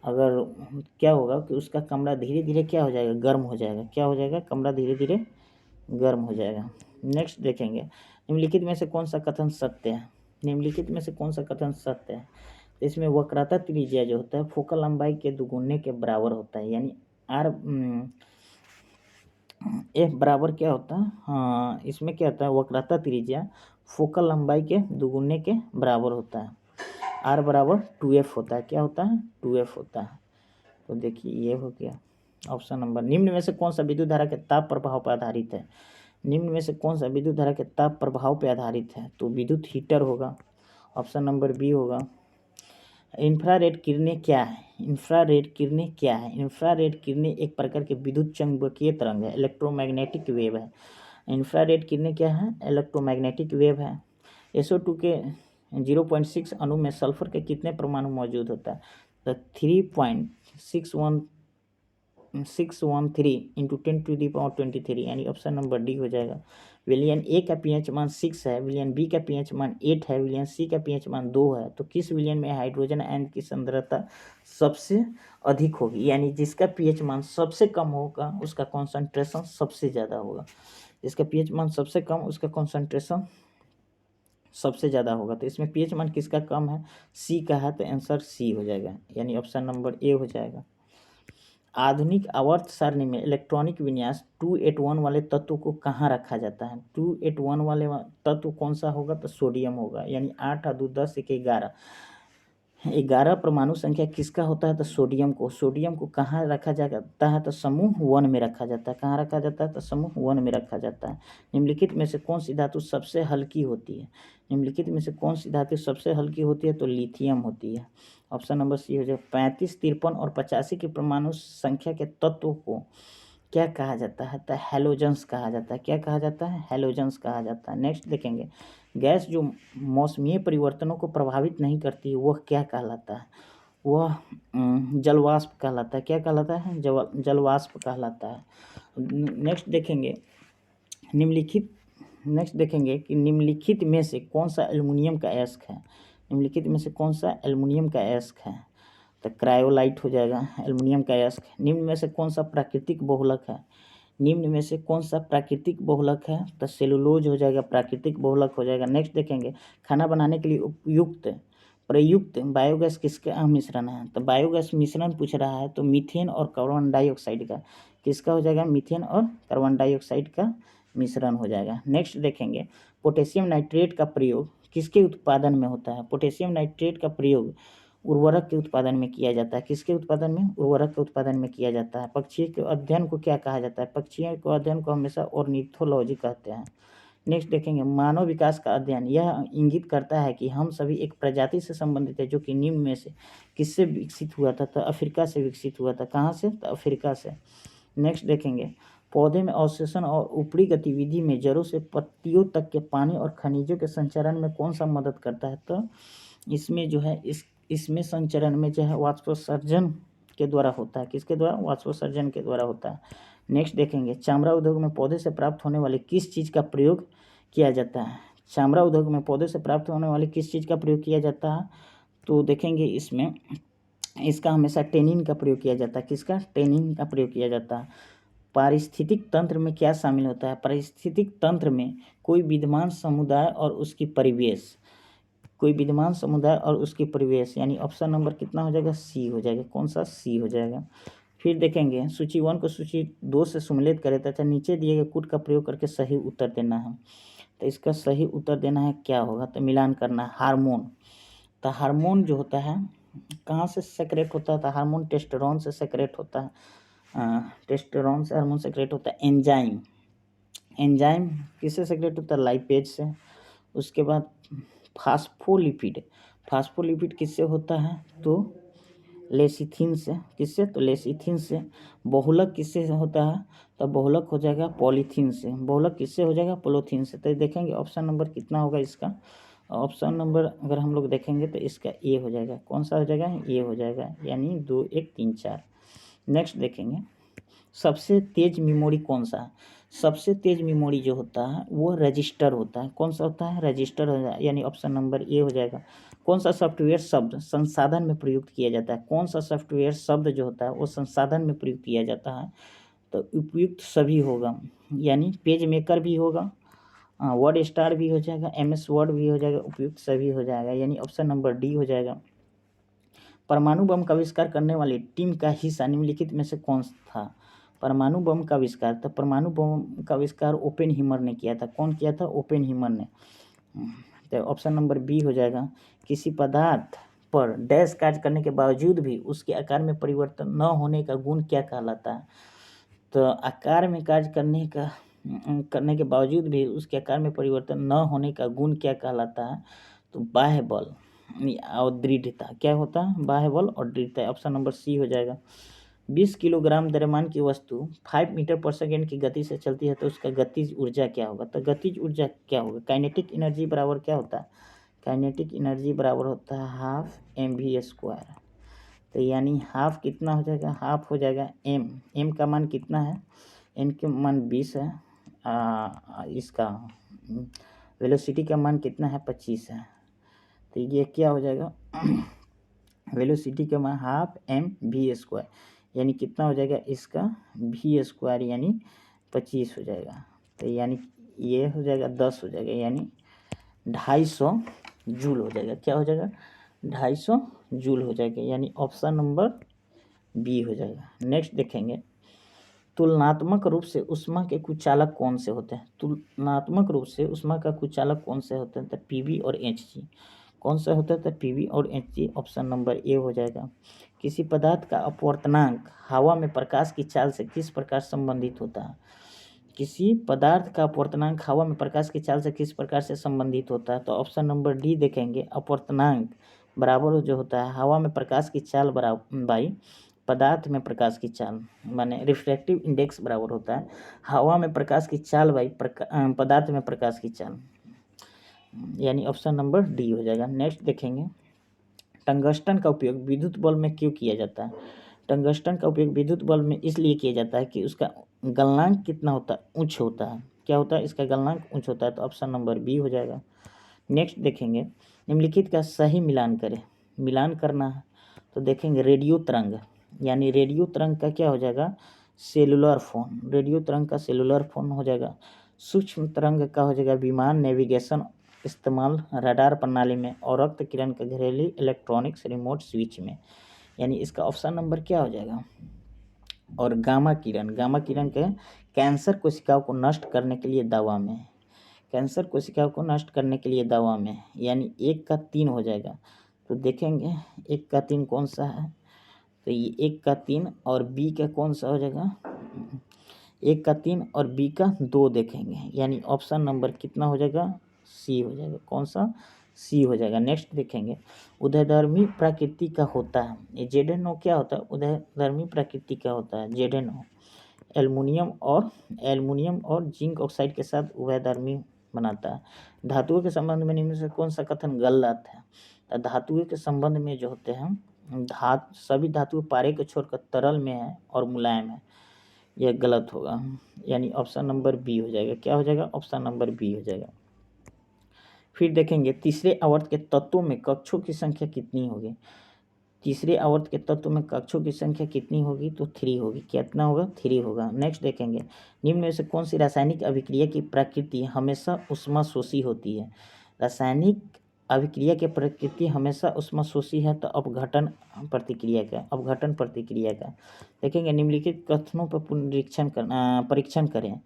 अगर क्या होगा कि उसका कमरा धीरे धीरे क्या हो जाएगा? गर्म हो जाएगा। क्या हो जाएगा? कमरा धीरे धीरे गर्म हो जाएगा। नेक्स्ट देखेंगे, निम्नलिखित में से कौन सा कथन सत्य है? तो इसमें वक्रता त्रिज्या जो होता है फोकल लंबाई के दुगुने के बराबर होता है, यानी एफ बराबर क्या होता है? हाँ, इसमें क्या होता है? वक्रता त्रिज्या फोकल लंबाई के दुगुने के बराबर होता है। आर बराबर 2f होता है। क्या होता है? 2f होता है। तो देखिए ये हो गया ऑप्शन नंबर। निम्न में से कौन सा विद्युत धारा के ताप प्रभाव पर आधारित है? तो विद्युत हीटर होगा। ऑप्शन नंबर बी होगा। इंफ्रारेड किरणें क्या है? इंफ्रारेड किरणें एक प्रकार के विद्युत चुंबकीय तरंग है, इलेक्ट्रोमैग्नेटिक वेव है। इंफ्रारेड किरणें क्या है? इलेक्ट्रोमैग्नेटिक वेव है। SO2 के 0.6 अणु में सल्फर के कितने परमाणु मौजूद होता है? तो 3.613 इंटू 10⁻23, यानी ऑप्शन नंबर डी हो जाएगा। विलियन ए का pH मान 6 है, विलियन बी का pH मान 8 है, विलियन सी का pH मान 2 है। तो किस विलियन में हाइड्रोजन आयन की सांद्रता सबसे अधिक होगी? यानी जिसका pH मान सबसे कम होगा उसका कॉन्सेंट्रेशन सबसे ज़्यादा होगा। जिसका pH मान सबसे कम उसका कॉन्सेंट्रेशन सबसे ज़्यादा होगा। तो इसमें pH मान किसका कम है? सी का है, तो आंसर सी हो जाएगा, यानी ऑप्शन नंबर ए हो जाएगा। आधुनिक आवर्त सारणी में इलेक्ट्रॉनिक विन्यास 281 वाले तत्व को कहाँ रखा जाता है? 281 वाले तत्व कौन सा होगा? तो सोडियम होगा, यानी 8 और 2 10 1 11 11 परमाणु संख्या किसका होता है? तो सोडियम को कहाँ रखा जाता है? तो समूह 1 में रखा जाता है। कहाँ रखा जाता है? तो समूह 1 में रखा जाता है। निम्नलिखित में से कौन सी धातु सबसे हल्की होती है? तो लिथियम होती है। ऑप्शन नंबर सी हो जाएगा। 35 53 और 85 की परमाणु संख्या के तत्व को क्या कहा जाता है? तो हैलोजेंस कहा जाता है। क्या कहा जाता है? हैलोजेंस कहा जाता है। नेक्स्ट देखेंगे, गैस जो मौसमीय परिवर्तनों को प्रभावित नहीं करती वह क्या कहलाता है? वह जलवाष्प कहलाता है। क्या कहलाता है? जलवाष्प कहलाता है। नेक्स्ट देखेंगे कि निम्नलिखित में से कौन सा एल्युमिनियम का अयस्क है? तो क्रायोलाइट हो जाएगा एल्युमिनियम का अयस्क। निम्न में से कौन सा प्राकृतिक बहुलक है? तो सेलुलोज हो जाएगा, प्राकृतिक बहुलक हो जाएगा। नेक्स्ट देखेंगे, खाना बनाने के लिए प्रयुक्त बायोगैस किसका मिश्रण है? तो बायोगैस मिश्रण पूछ रहा है, तो मीथेन और कार्बन डाइऑक्साइड का किसका हो जाएगा? मीथेन और कार्बन डाइऑक्साइड का मिश्रण हो जाएगा। नेक्स्ट देखेंगे, पोटेशियम नाइट्रेट का प्रयोग किसके उत्पादन में होता है? पोटेशियम नाइट्रेट का प्रयोग उर्वरक के उत्पादन में किया जाता है। किसके उत्पादन में? उर्वरक के उत्पादन में किया जाता है। पक्षी के अध्ययन को क्या कहा जाता है? पक्षियों के अध्ययन को हमेशा ऑर्निथोलॉजी कहते हैं। नेक्स्ट देखेंगे, मानव विकास का अध्ययन यह इंगित करता है कि हम सभी एक प्रजाति से संबंधित है जो कि निम्न में से किससे विकसित हुआ था? तो अफ्रीका से विकसित हुआ था। कहाँ से? तो अफ्रीका से। नेक्स्ट देखेंगे, पौधे में अवशोषण और ऊपरी गतिविधि में जड़ों से पत्तियों तक के पानी और खनिजों के संचरण में कौन सा मदद करता है? तो इसमें जो है इसमें संचरण में जो है वाष्पोत्सर्जन के द्वारा होता है। किसके द्वारा? वाष्पोत्सर्जन के द्वारा होता है। नेक्स्ट देखेंगे, चामड़ा उद्योग में पौधे से प्राप्त होने वाले किस चीज़ का प्रयोग किया जाता है? तो देखेंगे इसमें इसका हमेशा टेनिन का प्रयोग किया जाता है। किसका? टेनिन का प्रयोग किया जाता है। पारिस्थितिक तंत्र में क्या शामिल होता है? पारिस्थितिक तंत्र में कोई विद्यमान समुदाय और उसकी परिवेश, यानी ऑप्शन नंबर कितना हो जाएगा? सी हो जाएगा। कौन सा? सी हो जाएगा। फिर देखेंगे, सूची 1 को सूची 2 से सम्मिलित करें तथा नीचे दिए गए कूट का प्रयोग करके सही उत्तर देना है। तो इसका सही उत्तर देना है क्या होगा, तो मिलान करना है हार्मोन। तो हार्मोन जो होता है कहाँ से सेक्रेट होता है, तो हार्मोन टेस्टोस्टेरोन से सेक्रेट होता है। टेस्टोस्टेरोन से हार्मोन सेक्रेट होता है। एंजाइम, एंजाइम किससे सेक्रेट होता है, लाइपेज से। उसके बाद फास्फोलिपिड, फास्फोलिपिड किससे होता है, तो लेसिथिन से। किससे, तो लेसिथिन से। बहुलक किससे होता है, तो बहुलक हो जाएगा पॉलीथीन से। बहुलक किससे हो जाएगा, पॉलीथीन से। तो देखेंगे ऑप्शन नंबर कितना होगा इसका, ऑप्शन नंबर अगर हम लोग देखेंगे तो इसका ए हो जाएगा। कौन सा हो जाएगा, ए हो जाएगा, यानी 2 1 3 4। नेक्स्ट देखेंगे सबसे तेज मेमोरी कौन सा है। सबसे तेज मेमोरी जो होता है वो रजिस्टर होता है। कौन सा होता है, रजिस्टर हो जाए, यानी ऑप्शन नंबर ए हो जाएगा। कौन सा सॉफ्टवेयर शब्द संसाधन में प्रयुक्त किया जाता है, कौन सा सॉफ्टवेयर शब्द जो होता है वो संसाधन में प्रयुक्त किया जाता है, तो उपयुक्त सभी होगा, यानी पेज मेकर भी होगा, वर्ड स्टार भी हो जाएगा, MS वर्ड भी हो जाएगा, उपयुक्त सभी हो जाएगा, यानी ऑप्शन नंबर डी हो जाएगा। परमाणु बम का आविष्कार करने वाली टीम का हिस्सा निम्नलिखित में से कौन था। परमाणु बम का आविष्कार, तो परमाणु बम का आविष्कार ओपेनहीमर ने किया था। कौन किया था, ओपेनहीमर ने। तो ऑप्शन नंबर बी हो जाएगा। किसी पदार्थ पर डैश कार्य करने के बावजूद भी उसके आकार में परिवर्तन न होने का गुण क्या कहलाता है, तो आकार में कार्य करने के बावजूद भी उसके आकार में परिवर्तन न होने का गुण क्या कहलाता है, तो बाह्य बल और दृढ़ता। क्या होता है, बाह्य बल और दृढ़ता। ऑप्शन नंबर सी हो जाएगा। 20 किलोग्राम द्रव्यमान की वस्तु 5 मीटर पर सेकेंड की गति से चलती है तो उसका गतिज ऊर्जा क्या होगा, तो गतिज ऊर्जा क्या होगा, काइनेटिक एनर्जी बराबर क्या होता है, काइनेटिक एनर्जी बराबर होता है हाफ mv²। तो यानी हाफ कितना हो जाएगा, हाफ हो जाएगा m का मान कितना है, n के मान 20 है, इसका वेलोसिटी का मान कितना है, 25 है। तो ये क्या हो जाएगा वेलोसिटी का मान हाफ mv², यानी कितना हो जाएगा इसका v² यानी 25 हो जाएगा। तो यानी ये हो जाएगा 10 हो जाएगा, यानी 250 जूल हो जाएगा। क्या हो जाएगा, 250 जूल हो जाएगा, यानी ऑप्शन नंबर बी हो जाएगा। नेक्स्ट देखेंगे तुलनात्मक रूप से ऊष्मा के कुचालक कौन से होते हैं। तुलनात्मक रूप से ऊष्मा का कुचालक कौन से होते हैं, तो PV और HG। कौन सा होता है, तो PV और HG। ऑप्शन नंबर ए हो जाएगा। किसी पदार्थ का अपवर्तनांक हवा में प्रकाश की चाल से किस प्रकार संबंधित होता है। किसी पदार्थ का अपवर्तनांक हवा में प्रकाश की चाल से किस प्रकार से संबंधित होता है, तो ऑप्शन नंबर डी देखेंगे। अपवर्तनांक बराबर जो होता है हवा में प्रकाश की चाल बराबर बाई पदार्थ में प्रकाश की चाल, माने रिफ्रैक्टिव इंडेक्स बराबर होता है हवा में प्रकाश की चाल बाई पदार्थ में प्रकाश की चाल, यानी ऑप्शन नंबर डी हो जाएगा। नेक्स्ट देखेंगे टंगस्टन का उपयोग विद्युत बल्ब में क्यों किया जाता है। टंगस्टन का उपयोग विद्युत बल्ब में इसलिए किया जाता है कि उसका गलनांक कितना होता है, उच्च होता है। क्या होता है, इसका गलनांक उच्च होता है, तो ऑप्शन नंबर बी हो जाएगा। नेक्स्ट देखेंगे निम्नलिखित का सही मिलान करें। मिलान करना है तो देखेंगे रेडियो तरंग, यानी रेडियो तरंग का क्या हो जाएगा, सेलुलर फोन। रेडियो तरंग का सेलुलर फोन हो जाएगा। सूक्ष्म तरंग का हो जाएगा विमान नेविगेशन इस्तेमाल रडार प्रणाली में, और रक्त किरण का घरेलू इलेक्ट्रॉनिक्स रिमोट स्विच में, यानी इसका ऑप्शन नंबर क्या हो जाएगा। और गामा किरण, गामा किरण के कैंसर कोशिकाओं को नष्ट करने के लिए दवा में, कैंसर कोशिकाओं को नष्ट करने के लिए दवा में, यानी 1 का 3 हो जाएगा। तो देखेंगे 1 का 3 कौन सा है, तो ये 1 का 3 और बी का कौन सा हो जाएगा, 1 का 3 और बी का 2 देखेंगे, यानी ऑप्शन नंबर कितना हो जाएगा, सी हो जाएगा। कौन सा, सी हो जाएगा। नेक्स्ट देखेंगे उदयधर्मी प्रकृति का होता है, ये ZnO क्या होता है, उदयधर्मी प्रकृति का होता है ZnO। एल्युमिनियम और जिंक ऑक्साइड के साथ उभयधर्मी बनाता है। धातुओं के संबंध में निम्न से कौन सा कथन गलत है, तो धातुओं के संबंध में जो होते हैं सभी धातु पारे को छोड़कर तरल में है और मुलायम है, यह गलत होगा, यानी ऑप्शन नंबर बी हो जाएगा। क्या हो जाएगा, ऑप्शन नंबर बी हो जाएगा। फिर देखेंगे तीसरे आवर्त के तत्वों में कक्षों की संख्या कितनी होगी। तीसरे आवर्त के तत्व में कक्षों की संख्या कितनी होगी, तो 3 होगी। कितना होगा, 3 होगा। नेक्स्ट देखेंगे निम्न में से कौन सी रासायनिक अभिक्रिया की प्रकृति हमेशा ऊष्माशोषी होती है। रासायनिक अभिक्रिया की प्रकृति हमेशा ऊष्माशोषी है, तो अपघटन प्रतिक्रिया का देखेंगे। निम्नलिखित कथनों पर परीक्षण करें।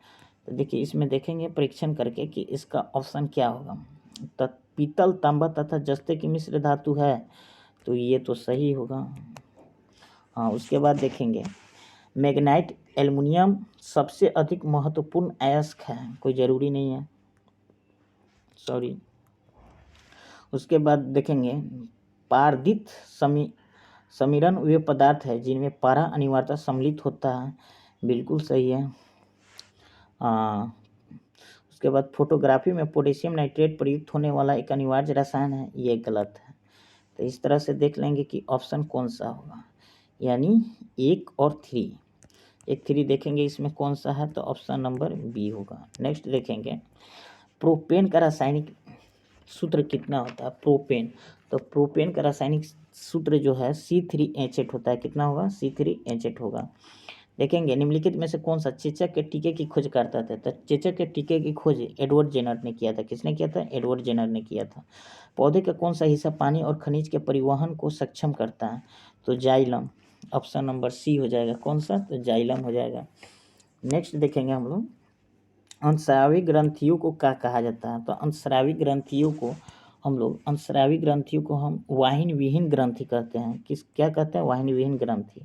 तो देखिए इसमें देखेंगे परीक्षण करके कि इसका ऑप्शन क्या होगा। तो पीतल, तांबा तथा जस्ते की मिश्र धातु है, तो ये तो सही होगा। हाँ, उसके बाद देखेंगे मैग्नाइट, एल्युमिनियम सबसे अधिक महत्वपूर्ण अयस्क है, कोई ज़रूरी नहीं है, सॉरी। उसके बाद देखेंगे पारदित समीरण वे पदार्थ है जिनमें पारा अनिवार्यता सम्मिलित होता है, बिल्कुल सही है। उसके बाद फोटोग्राफी में पोटेशियम नाइट्रेट प्रयुक्त होने वाला एक अनिवार्य रसायन है, ये गलत है। तो इस तरह से देख लेंगे कि ऑप्शन कौन सा होगा, यानी 1 और 3। 1, 3 देखेंगे इसमें कौन सा है, तो ऑप्शन नंबर बी होगा। नेक्स्ट देखेंगे प्रोपेन का रासायनिक सूत्र कितना होता है, प्रोपेन। तो प्रोपेन का रासायनिक सूत्र जो है C3H8 होता है, कितना होगा, C3H8 होगा। देखेंगे निम्नलिखित में से कौन सा चेचक के टीके की खोज करता था, तो चेचक के टीके की खोज एडवर्ड जेनर ने किया था। किसने किया था, एडवर्ड जेनर ने किया था। पौधे का कौन सा हिस्सा पानी और खनिज के परिवहन को सक्षम करता है, तो जाइलम, ऑप्शन नंबर सी हो जाएगा। कौन सा, तो जाइलम हो जाएगा। नेक्स्ट देखेंगे हम लोग अंतस्रावी ग्रंथियों को क्या कहा जाता है, तो अंतस्रावी ग्रंथियों को हम वाहिनी विहीन ग्रंथि कहते हैं। क्या कहते हैं, वाहिनी विहीन ग्रंथि।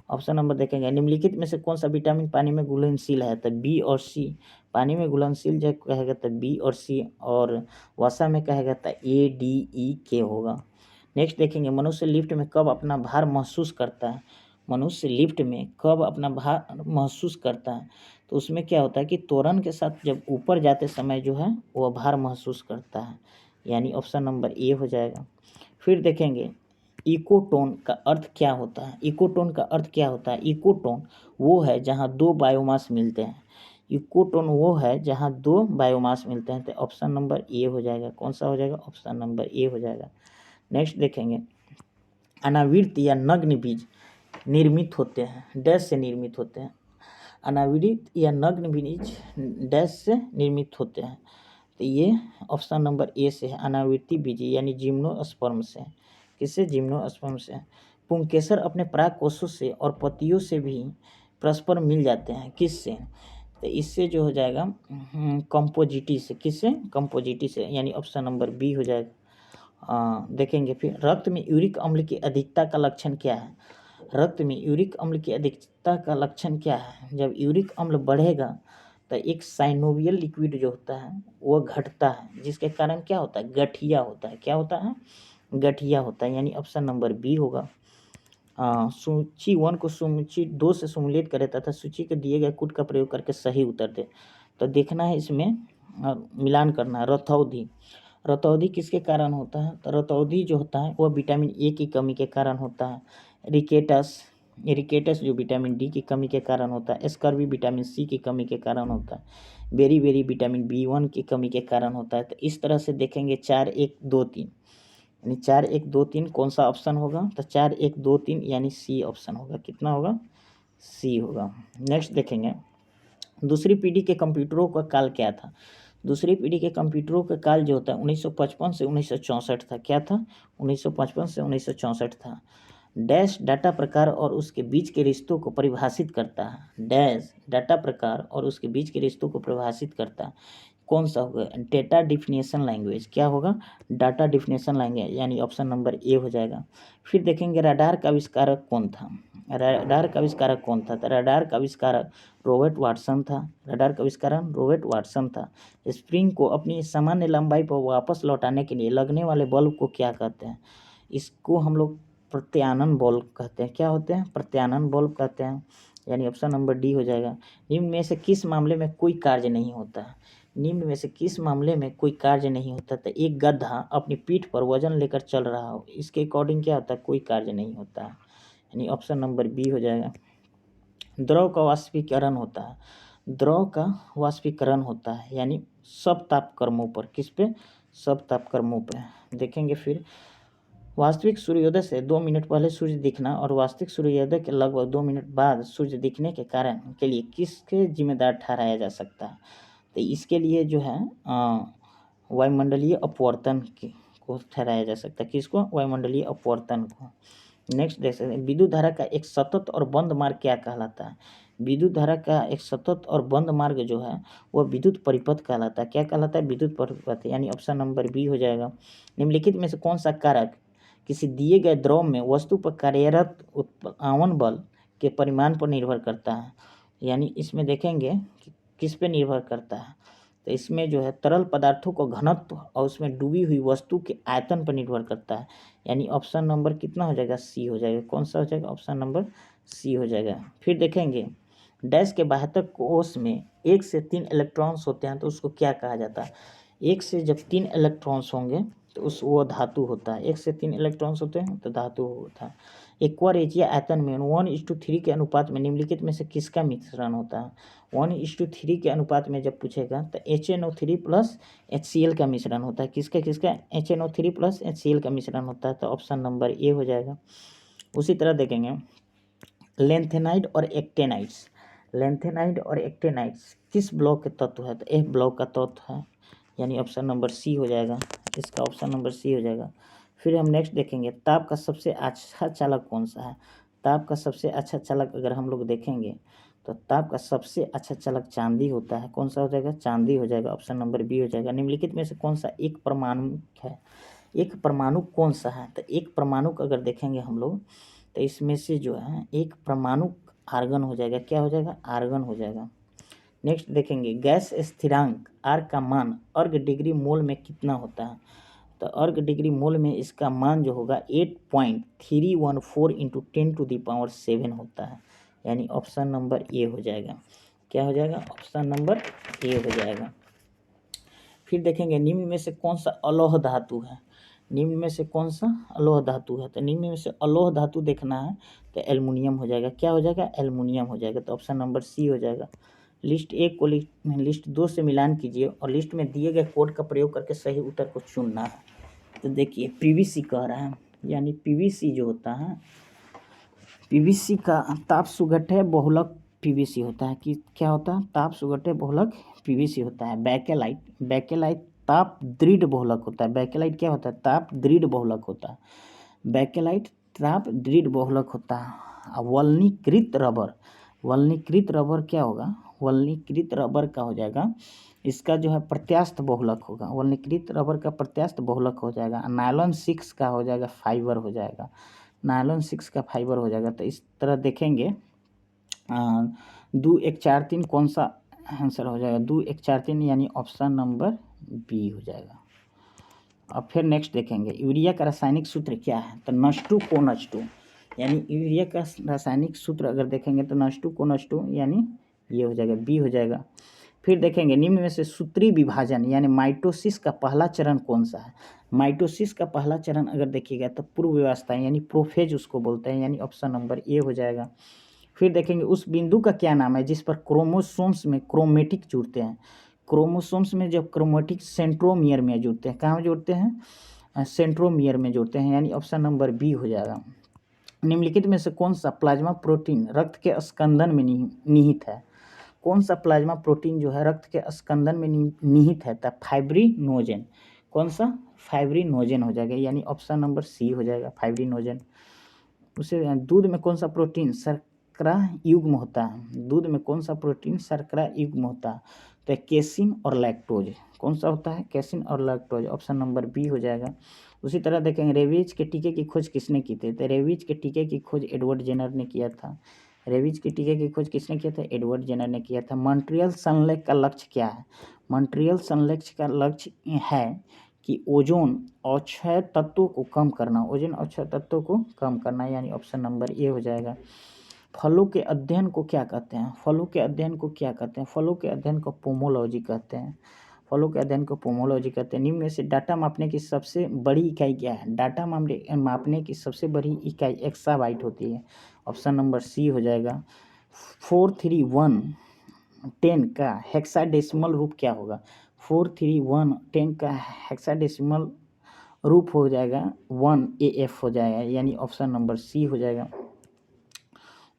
ऑप्शन नंबर देखेंगे निम्नलिखित में से कौन सा विटामिन पानी में घुलनशील है, तो बी और सी। पानी में घुलनशील जो कहेगा तो बी और सी, और वसा में कहेगा तो ADE होगा। नेक्स्ट देखेंगे मनुष्य लिफ्ट में कब अपना भार महसूस करता है, मनुष्य लिफ्ट में कब अपना भार महसूस करता है, तो उसमें क्या होता है कि त्वरण के साथ जब ऊपर जाते समय जो है वह भार महसूस करता है, यानी ऑप्शन नंबर ए हो जाएगा। फिर देखेंगे इकोटोन का अर्थ क्या होता है, इकोटोन का अर्थ क्या होता है, इकोटोन वो है जहाँ 2 बायोमास मिलते हैं, इकोटोन वो है जहाँ 2 बायोमास मिलते हैं, तो ऑप्शन नंबर ए हो जाएगा। कौन सा हो जाएगा, ऑप्शन नंबर ए हो जाएगा। नेक्स्ट देखेंगे अनावृत या नग्न बीज निर्मित होते हैं, डैश से निर्मित होते हैं, अनावृत या नग्न बीज डैश से निर्मित होते हैं, तो ये ऑप्शन नंबर ए से है, अनावृत्ति बीज यानी जिम्नोस्पर्म से। किससे, जिम्नोस्पर्म से। पुंकेसर अपने पराग कोषों से और पतियों से भी परस्पर मिल जाते हैं, किससे, तो इससे जो हो जाएगा कंपोजिटी से। किससे, कंपोजिटी से, यानी ऑप्शन नंबर बी हो जाएगा। देखेंगे फिर रक्त में यूरिक अम्ल की अधिकता का लक्षण क्या है, रक्त में यूरिक अम्ल की अधिकता का लक्षण क्या है, जब यूरिक अम्ल बढ़ेगा तो एक साइनोवियल लिक्विड जो होता है वो घटता है, जिसके कारण क्या होता है, गठिया होता है। क्या होता है, गठिया होता है, यानी ऑप्शन नंबर बी होगा। सूची 1 को सूची 2 से सम्मिलित करे तथा सूची के दिए गए कूट का प्रयोग करके सही उत्तर दे। तो देखना है इसमें मिलान करना है। रतौंधी, रतौंधी किसके कारण होता है, तो रतौंधी जो होता है वह विटामिन ए की कमी के कारण होता है। रिकेटस जो विटामिन डी की कमी के कारण होता है। स्कर्वी विटामिन सी की कमी के कारण होता है। बेरी विटामिन B1 की कमी के कारण होता है। तो इस तरह से देखेंगे 4, 1, 2, 3, यानी 4, 1, 2, 3 कौन सा ऑप्शन होगा, तो 4, 1, 2, 3 यानी सी ऑप्शन होगा। कितना होगा, सी होगा। नेक्स्ट देखेंगे दूसरी पीढ़ी के कंप्यूटरों का काल क्या था, दूसरी पीढ़ी के कंप्यूटरों का काल जो होता है 1955 से 1964 था। क्या था, 1955 से 1964 था। डैश डाटा प्रकार और उसके बीच के रिश्तों को परिभाषित करता है, डैश डाटा प्रकार और उसके बीच के रिश्तों को परिभाषित करता है। कौन सा होगा, डेटा डिफिनेशन लैंग्वेज। क्या होगा, डाटा डिफिनेशन लैंग्वेज, यानी ऑप्शन नंबर ए हो जाएगा। फिर देखेंगे रडार का आविष्कारक कौन था, रडार का आविष्कारक कौन था, तो रडार का आविष्कारक रॉबर्ट वाटसन था। रडार का आविष्कारक रॉबर्ट वाटसन था। स्प्रिंग को अपनी सामान्य लंबाई पर वापस लौटाने के लिए लगने वाले बल्ब को क्या कहते हैं, इसको हम लोग प्रत्यानन बल्ब कहते हैं। क्या होते हैं, प्रत्यानन बल्ब कहते हैं, यानी ऑप्शन नंबर डी हो जाएगा। निम्न में से किस मामले में कोई कार्य नहीं होता है, निम्न में से किस मामले में कोई कार्य नहीं होता, तो एक गधा अपनी पीठ पर वजन लेकर चल रहा हो, इसके अकॉर्डिंग क्या होता है, कोई कार्य नहीं होता है, यानी ऑप्शन नंबर बी हो जाएगा। द्रव का वाष्पीकरण होता है, द्रव का वाष्पीकरण होता है, यानी सब तापक्रमों पर। किस पे, सब तापक्रमों पे। देखेंगे फिर वास्तविक सूर्योदय से 2 मिनट पहले सूर्य दिखना और वास्तविक सूर्योदय के लगभग 2 मिनट बाद सूर्य दिखने के कारण के लिए किसके जिम्मेदार ठहराया जा सकता है, तो इसके लिए जो है वायुमंडलीय अपवर्तन को ठहराया जा सकता है। किसको, वायुमंडलीय अपवर्तन को। नेक्स्ट देख सकते हैं विद्युत धारा का एक सतत और बंद मार्ग क्या कहलाता है, विद्युत धारा का एक सतत और बंद मार्ग जो है वह विद्युत परिपथ कहलाता है। क्या कहलाता है? विद्युत परिपथ, यानी ऑप्शन नंबर बी हो जाएगा। निम्नलिखित में से कौन सा कारक किसी दिए गए द्रव में वस्तु पर कार्यरत उत्पादन बल के परिमाण पर निर्भर करता है? यानी इसमें देखेंगे कि किस पे निर्भर करता है, तो इसमें जो है तरल पदार्थों का घनत्व और उसमें डूबी हुई वस्तु के आयतन पर निर्भर करता है। यानी ऑप्शन नंबर कितना हो जाएगा? सी हो जाएगा। कौन सा हो जाएगा? ऑप्शन नंबर सी हो जाएगा। फिर देखेंगे डैश के बाह्य कोश में 1 से 3 इलेक्ट्रॉन्स होते हैं तो उसको क्या कहा जाता है? 1 से जब 3 इलेक्ट्रॉन्स होंगे तो वो धातु होता है। 1 से 3 इलेक्ट्रॉन्स होते हैं तो धातु होता है। एक्वारेजिया आयतन में 1:3 के अनुपात में निम्नलिखित में से किसका मिश्रण होता है? 1:3 के अनुपात में जब पूछेगा तो HNO3 प्लस HCl का मिश्रण होता है। किसका किसका? HNO3 प्लस HCl का मिश्रण होता है, तो ऑप्शन नंबर ए हो जाएगा। उसी तरह देखेंगे लेंथेनाइड और एक्टेनाइड्स। लेंथेनाइड और एक्टेनाइड्स किस ब्लॉक के तत्व है? तो एफ ब्लॉक का तत्व है, यानी ऑप्शन नंबर सी हो जाएगा। इसका ऑप्शन नंबर सी हो जाएगा। फिर हम नेक्स्ट देखेंगे ताप का सबसे अच्छा चालक कौन सा है? ताप का सबसे अच्छा चालक अगर हम लोग देखेंगे तो ताप का सबसे अच्छा चालक चांदी होता है। कौन सा हो जाएगा? चांदी हो जाएगा। ऑप्शन नंबर बी हो जाएगा। निम्नलिखित में से कौन सा एक परमाणु है? एक परमाणु कौन सा है? तो एक परमाणु अगर देखेंगे हम लोग तो इसमें से जो है एक परमाणु आर्गन हो जाएगा। क्या हो जाएगा? आर्गन हो जाएगा। नेक्स्ट देखेंगे गैस स्थिरांक आर का मान अर्ग डिग्री मोल में कितना होता है? तो अर्ग डिग्री मोल में इसका मान जो होगा 8.314 इंटू 10⁻7 होता है, यानी ऑप्शन नंबर ए हो जाएगा। क्या हो जाएगा? ऑप्शन नंबर ए हो जाएगा। फिर देखेंगे निम्न में से कौन सा अलौह धातु है? निम्न में से कौन सा अलौह धातु है? तो निम्न में से अलौह धातु देखना है तो एल्युमिनियम हो जाएगा। क्या हो जाएगा? एल्युमिनियम हो जाएगा, तो ऑप्शन नंबर सी हो जाएगा। लिस्ट 1 को लिस्ट 2 से मिलान कीजिए और लिस्ट में दिए गए कोड का प्रयोग करके सही उत्तर को चुनना है। तो देखिए पीवीसी कह रहा है, यानी पीवीसी जो होता है, पीवीसी का ताप सुगठे बहुलक पीवीसी होता है। कि क्या होता है? ताप सुगठे बहुलक पीवीसी होता है। बैकेलाइट, बैकेलाइट ताप दृढ़ बहुलक होता है। बैकेलाइट क्या होता है? ताप दृढ़ बहुलक होता है। बैकेलाइट ताप दृढ़ बहुलक होता है। वल्नीकृत रबर, वल्नीकृत रबर क्या होगा? वल्नीकृत रबर का हो जाएगा इसका जो है प्रत्यास्थ बहुलक होगा। वल्नीकृत रबर का प्रत्यास्थ बहुलक हो जाएगा। नायलॉन 6 का हो जाएगा फाइबर हो जाएगा। नायलॉन 6 का फाइबर हो जाएगा। तो इस तरह देखेंगे 2 1 4 3 कौन सा आंसर हो जाएगा? 2 1 4 3 यानी ऑप्शन नंबर बी हो जाएगा। अब फिर नेक्स्ट देखेंगे यूरिया का रासायनिक सूत्र क्या है? तो N2CONH2, यानी यूरिया का रासायनिक सूत्र अगर देखेंगे तो N2CONH2 यानी ये हो जाएगा, बी हो जाएगा। फिर देखेंगे निम्न में से सूत्री विभाजन यानी माइटोसिस का पहला चरण कौन सा है? माइटोसिस का पहला चरण अगर देखिएगा तो पूर्व व्यवस्था यानी प्रोफेज उसको बोलते हैं, यानी ऑप्शन नंबर ए हो जाएगा। फिर देखेंगे उस बिंदु का क्या नाम है जिस पर क्रोमोसोम्स में क्रोमेटिक जुड़ते हैं? क्रोमोसोम्स में जब क्रोमेटिक सेंट्रोमियर में जुड़ते हैं, कहाँ जुड़ते हैं? सेंट्रोमियर में जुड़ते हैं, यानी ऑप्शन नंबर बी हो जाएगा। निम्नलिखित में से कौन सा प्लाज्मा प्रोटीन रक्त के स्कंदन में निहित है? कौन सा प्लाज्मा प्रोटीन जो है रक्त के स्कंदन में निहित है? तो फाइब्रिनोजेन। कौन सा? फाइब्रिनोजेन हो जाएगा, यानी ऑप्शन नंबर सी हो जाएगा, फाइब्रिनोजेन। उसे दूध में कौन सा प्रोटीन शर्करा युग्म होता है? दूध में कौन सा प्रोटीन शर्करा युग्म होता है? तो केसिन और लैक्टोज। कौन सा होता है? केसिन और लैक्टोज, ऑप्शन नंबर बी हो जाएगा। उसी तरह देखेंगे रेबीज के टीके की खोज किसने की थी? तो रेबीज के टीके की खोज एडवर्ड जेनर ने किया था। रेबीज के टीके की खोज किसने किया था? एडवर्ड जेनर ने किया था। मॉन्ट्रियल सनलेख का लक्ष्य क्या है? मॉन्ट्रियल सनलेख का लक्ष्य है कि ओजोन अक्षय तत्वों को कम करना, ओजोन अक्षय तत्वों को कम करना, यानी ऑप्शन नंबर ए हो जाएगा। फलों के अध्ययन को क्या कहते हैं? फलों के अध्ययन को क्या कहते हैं? फलों के अध्ययन को पोमोलॉजी कहते हैं। फलों के अध्ययन को पोमोलॉजी कहते हैं। निम्न में से डाटा मापने की सबसे बड़ी इकाई क्या है? डाटा मापने की सबसे बड़ी इकाई एक्साबाइट होती है, ऑप्शन नंबर सी हो जाएगा। 43110 का हेक्साडेसिमल रूप क्या होगा? 43110 का हेक्साडेसिमल रूप हो जाएगा 1AF हो जाएगा, यानी ऑप्शन नंबर सी हो जाएगा।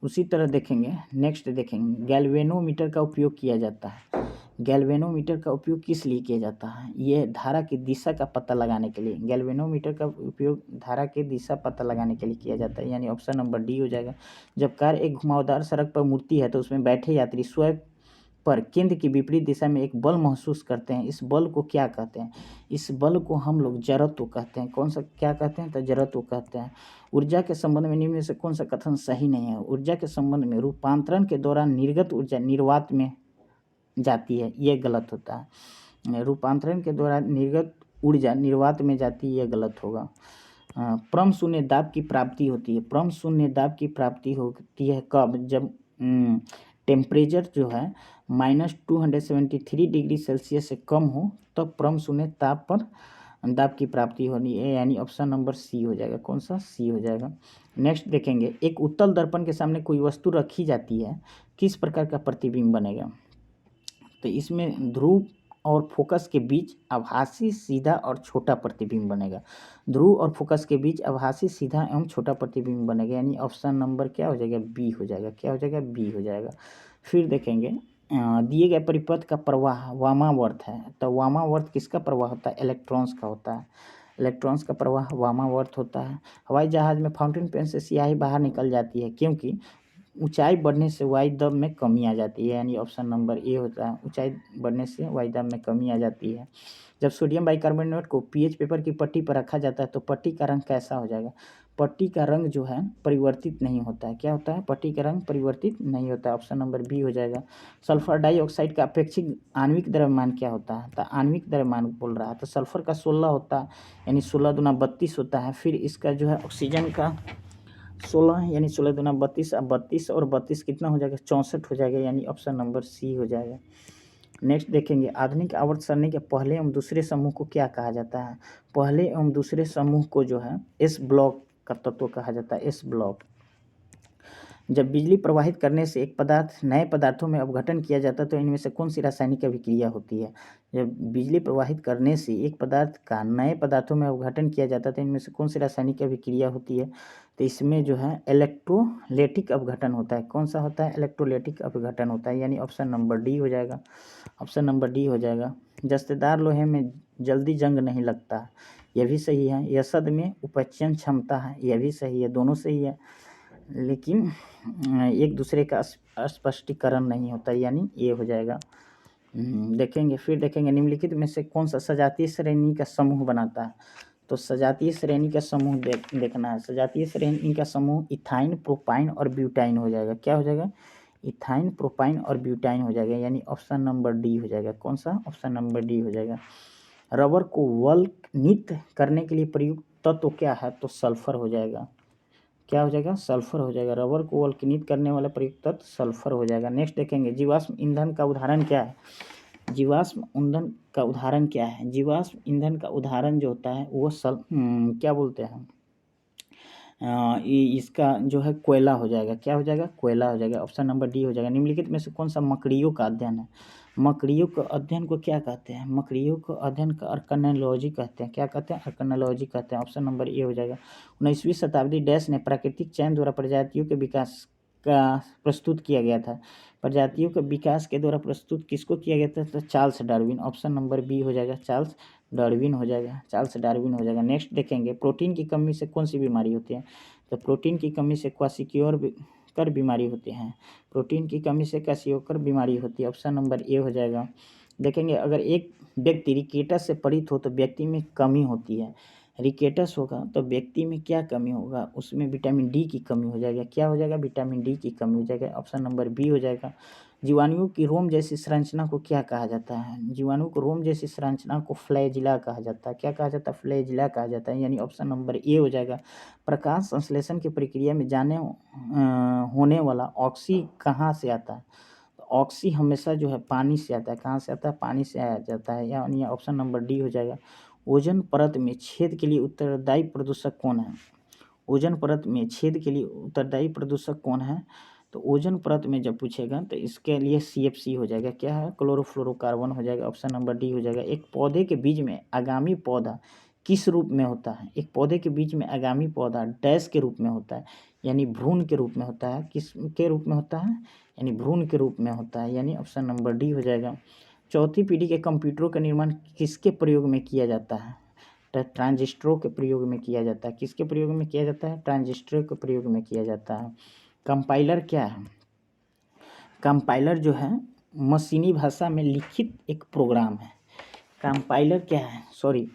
उसी तरह देखेंगे नेक्स्ट देखेंगे गैल्वेनोमीटर का उपयोग किया जाता है। गैल्वेनोमीटर का उपयोग किस लिए किया जाता है? ये धारा की दिशा का पता लगाने के लिए। गैल्वेनोमीटर का उपयोग धारा की दिशा पता लगाने के लिए किया जाता है, यानी ऑप्शन नंबर डी हो जाएगा। जब कार एक घुमावदार सड़क पर मुड़ती है तो उसमें बैठे यात्री स्वयं पर केंद्र की विपरीत दिशा में एक बल महसूस करते हैं। इस बल को क्या कहते हैं? इस बल को हम लोग जड़त्व कहते हैं। कौन सा क्या कहते हैं? तो जड़त्व कहते हैं। ऊर्जा के संबंध में निम्न में से कौन सा कथन सही नहीं है? ऊर्जा के संबंध में रूपांतरण के दौरान निर्गत ऊर्जा निर्वात में जाती है, ये गलत होता है। रूपांतरण के दौरान निर्गत ऊर्जा निर्वात में जाती है, ये गलत होगा। परम शून्य दाब की प्राप्ति होती है। परम शून्य दाब की प्राप्ति होती है कब? जब टेम्परेचर जो है -273 डिग्री सेल्सियस से कम हो तब परम शून्य ताप पर दाब की प्राप्ति होनी है, यानी ऑप्शन नंबर सी हो जाएगा। कौन सा? सी हो जाएगा। नेक्स्ट देखेंगे, एक उत्तल दर्पण के सामने कोई वस्तु रखी जाती है, किस प्रकार का प्रतिबिंब बनेगा? तो इसमें ध्रुव और फोकस के बीच आभासी सीधा और छोटा प्रतिबिंब बनेगा। ध्रुव और फोकस के बीच आभासी सीधा एवं छोटा प्रतिबिंब बनेगा, यानी ऑप्शन नंबर क्या हो जाएगा? बी हो जाएगा। क्या हो जाएगा? बी हो जाएगा। फिर देखेंगे, दिए गए परिपथ का प्रवाह वामावर्त है, तो वामावर्त किसका प्रवाह होता है? इलेक्ट्रॉन्स का होता है। इलेक्ट्रॉन्स का प्रवाह वामावर्त होता है। हवाई जहाज में फाउंटेन पेन से स्याही बाहर निकल जाती है, क्योंकि ऊंचाई बढ़ने से वायु दाब में कमी आ जाती है, यानी ऑप्शन नंबर ए होता है। ऊंचाई बढ़ने से वायु दाब में कमी आ जाती है। जब सोडियम बाइकार्बोनेट को पीएच पेपर की पट्टी पर रखा जाता है तो पट्टी का रंग कैसा हो जाएगा? पट्टी का रंग जो है परिवर्तित नहीं होता है। क्या होता है? पट्टी का रंग परिवर्तित नहीं होता है। ऑप्शन नंबर बी हो जाएगा। सल्फर डाइऑक्साइड का अपेक्षित आणविक द्रव्यमान क्या होता है? तो आणविक द्रव्यमान बोल रहा है, तो सल्फर का 16 होता है, यानी 16 दूना 32 होता है। फिर इसका जो है ऑक्सीजन का 16, यानी 16 दूना 32, अब 32 और 32 कितना हो जाएगा? 64 हो जाएगा, यानी ऑप्शन नंबर सी हो जाएगा। नेक्स्ट देखेंगे, आधुनिक आवर्त सरणी के पहले एवं दूसरे समूह को क्या कहा जाता है? पहले एवं दूसरे समूह को जो है एस ब्लॉक का तत्व कहा जाता है, एस ब्लॉक। जब बिजली प्रवाहित करने से एक पदार्थ नए पदार्थों में अपघटन किया जाता है तो इनमें से कौन सी रासायनिक अभिक्रिया होती है? जब बिजली प्रवाहित करने से एक पदार्थ का नए पदार्थों में अपघटन किया जाता है तो इनमें से कौन सी रासायनिक अभिक्रिया होती है? तो इसमें जो है इलेक्ट्रोलेटिक अपघटन होता है। कौन सा होता है? इलेक्ट्रोलेटिक अपघटन होता है, यानी ऑप्शन नंबर डी हो जाएगा। ऑप्शन नंबर डी हो जाएगा। जस्तेदार लोहे में जल्दी जंग नहीं लगता, यह भी सही है। यसद में उपचयन क्षमता है, यह भी सही है। दोनों सही है, लेकिन एक दूसरे का स्पष्टीकरण नहीं होता, यानी ये हो जाएगा। देखेंगे, फिर देखेंगे निम्नलिखित में से कौन सा सजातीय श्रेणी का समूह बनाता है? तो सजातीय श्रेणी का समूह देखना है। सजातीय श्रेणी का समूह इथाइन, प्रोपाइन और ब्यूटाइन हो जाएगा। क्या हो जाएगा? इथाइन, प्रोपाइन और ब्यूटाइन हो जाएगा, यानी ऑप्शन नंबर डी हो जाएगा। कौन सा? ऑप्शन नंबर डी हो जाएगा। रबर को वल्कनित करने के लिए प्रयुक्त तत्व क्या है? तो सल्फर हो जाएगा। क्या हो जाएगा? सल्फर हो जाएगा। रबर को वल्कनित करने वाला प्रयुक्त तत्व सल्फर हो जाएगा। नेक्स्ट देखेंगे, जीवाश्म ईंधन का उदाहरण क्या है? जीवाश्म ईंधन का उदाहरण क्या है? जीवाश्म ईंधन का उदाहरण जो होता है वो क्या बोलते हैं, इसका जो है कोयला हो जाएगा। क्या हो जाएगा? कोयला हो जाएगा। ऑप्शन नंबर डी हो जाएगा। निम्नलिखित में से कौन सा मकड़ियों का अध्ययन है? मकड़ियों के अध्ययन को क्या कहते हैं? मकड़ियों के अध्ययन का अर्कनोलॉजी कहते हैं। क्या कहते हैं? अर्कनोलॉजी कहते हैं। ऑप्शन नंबर ए हो जाएगा। 19वीं शताब्दी डैश ने प्राकृतिक चयन द्वारा प्रजातियों के विकास का प्रस्तुत किया गया था। प्रजातियों के विकास के द्वारा प्रस्तुत किसको किया गया था? तो Charles Darwin. Option number B हो जाएगा। चार्ल्स डार्विन हो जाएगा। चार्ल्स डार्विन हो जाएगा। नेक्स्ट देखेंगे, प्रोटीन की कमी से कौन सी बीमारी होती है? तो प्रोटीन की कमी से क्वाशियोकर बीमारी होती है। प्रोटीन की कमी से क्वाशियोकर बीमारी होती है। ऑप्शन नंबर ए हो जाएगा। देखेंगे, अगर एक व्यक्ति रिकेटस से पीड़ित हो तो व्यक्ति में कमी होती है। रिकेटस होगा तो व्यक्ति में क्या कमी होगा? उसमें विटामिन डी की कमी हो जाएगा। क्या हो जाएगा? विटामिन डी की कमी हो जाएगा। ऑप्शन नंबर बी हो जाएगा। जीवाणुओं की रोम जैसी संरचना को क्या कहा जाता है? जीवाणु को रोम जैसी संरचना को फ्लैजिला कहा जाता है। क्या कहा जाता है? फ्लैजिला कहा जाता है, यानी ऑप्शन नंबर ए हो जाएगा। प्रकाश संश्लेषण की प्रक्रिया में होने वाला ऑक्सी कहाँ से आता है? ऑक्सी हमेशा जो है पानी से आता है। कहाँ से आता है? पानी से आ जाता है, यानी ऑप्शन नंबर डी हो जाएगा। ओजोन परत में छेद के लिए उत्तरदायी प्रदूषक कौन है? ओजोन परत में छेद के लिए उत्तरदायी प्रदूषक कौन है? तो ओजोन परत में जब पूछेगा तो इसके लिए सीएफसी हो जाएगा। क्या है? क्लोरोफ्लोरोकार्बन हो जाएगा। ऑप्शन नंबर डी हो जाएगा। एक पौधे के बीज में आगामी पौधा किस रूप में होता है? एक पौधे के बीच में आगामी पौधा डैश के रूप में होता है, यानी भ्रूण के रूप में होता है। किस के रूप में होता है? यानी भ्रूण के रूप में होता है, यानी ऑप्शन नंबर डी हो जाएगा। चौथी पीढ़ी के कंप्यूटरों का निर्माण किसके प्रयोग में किया जाता है? तो ट्रांजिस्टरों के प्रयोग में किया जाता है। किसके प्रयोग में किया जाता है? ट्रांजिस्टरों के प्रयोग में किया जाता है। कंपाइलर क्या है? कंपाइलर जो है मशीनी भाषा में लिखित एक प्रोग्राम है। कंपाइलर क्या है?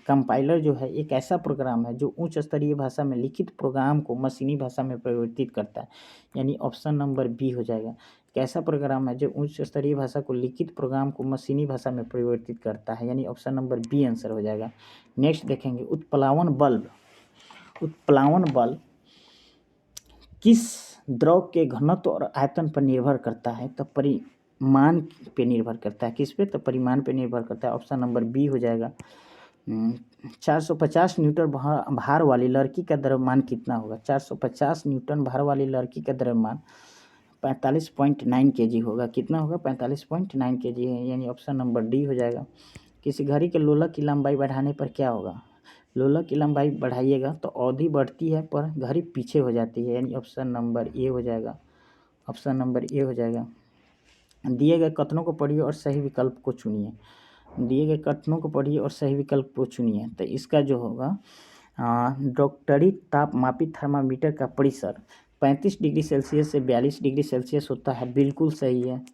कंपाइलर जो है एक ऐसा प्रोग्राम है जो उच्च स्तरीय भाषा में लिखित प्रोग्राम को मशीनी भाषा में परिवर्तित करता है, यानी ऑप्शन नंबर बी हो जाएगा। एक ऐसा प्रोग्राम है जो उच्च स्तरीय भाषा को लिखित प्रोग्राम को मशीनी भाषा में परिवर्तित करता है, यानी ऑप्शन नंबर बी आंसर हो जाएगा। नेक्स्ट देखेंगे, उत्प्लावन बल्ब किस द्रव के घनत्व और आयतन पर निर्भर करता है? तो परिमाण पे निर्भर करता है। किस पे? तो परिमाण पे निर्भर करता है। ऑप्शन नंबर बी हो जाएगा। 450 न्यूटन भार वाली लड़की का द्रव्यमान कितना होगा? 450 न्यूटन भार वाली लड़की का द्रव्यमान 45.9 kg होगा। कितना होगा? 45.9 kg है, यानी ऑप्शन नंबर डी हो जाएगा। किसी घड़ी के लोलक की लंबाई बढ़ाने पर क्या होगा? लोलक की लंबाई बढ़ाइएगा तो अवधि बढ़ती है पर घड़ी पीछे हो जाती है, यानी ऑप्शन नंबर ए हो जाएगा। ऑप्शन नंबर ए हो जाएगा। दिए गए कथनों को पढ़िए और सही विकल्प को चुनिए। दिए गए कथनों को पढ़िए और सही विकल्प को चुनिए। तो इसका जो होगा, डॉक्टरी ताप मापी थर्मामीटर का परिसर 35 डिग्री सेल्सियस से 42 डिग्री सेल्सियस होता है, बिल्कुल सही है।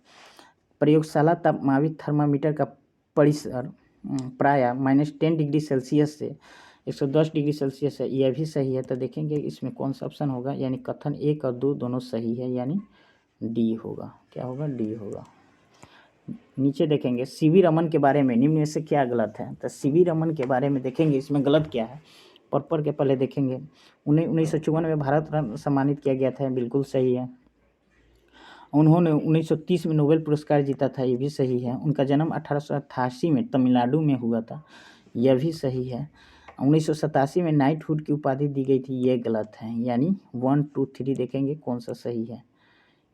प्रयोगशाला ताप मापी थर्मामीटर का परिसर प्रायः -10 डिग्री सेल्सियस से 110 डिग्री सेल्सियस है, यह भी सही है। तो देखेंगे इसमें कौन सा ऑप्शन होगा, यानी कथन 1 और 2 दोनों सही है, यानी डी होगा। क्या होगा? डी होगा। नीचे देखेंगे, सीवी रमन के बारे में निम्न में से क्या गलत है? तो सीवी रमन के बारे में देखेंगे इसमें गलत क्या है, पर्पल के पहले देखेंगे। उन्हें 1954 में भारत रत्न सम्मानित किया गया था, बिल्कुल सही है। उन्होंने 1930 में नोबेल पुरस्कार जीता था, ये भी सही है। उनका जन्म 1888 में तमिलनाडु में हुआ था, यह भी सही है। 1987 में नाइटहुड की उपाधि दी गई थी, ये गलत है। यानी 1, 2, 3 देखेंगे कौन सा सही है,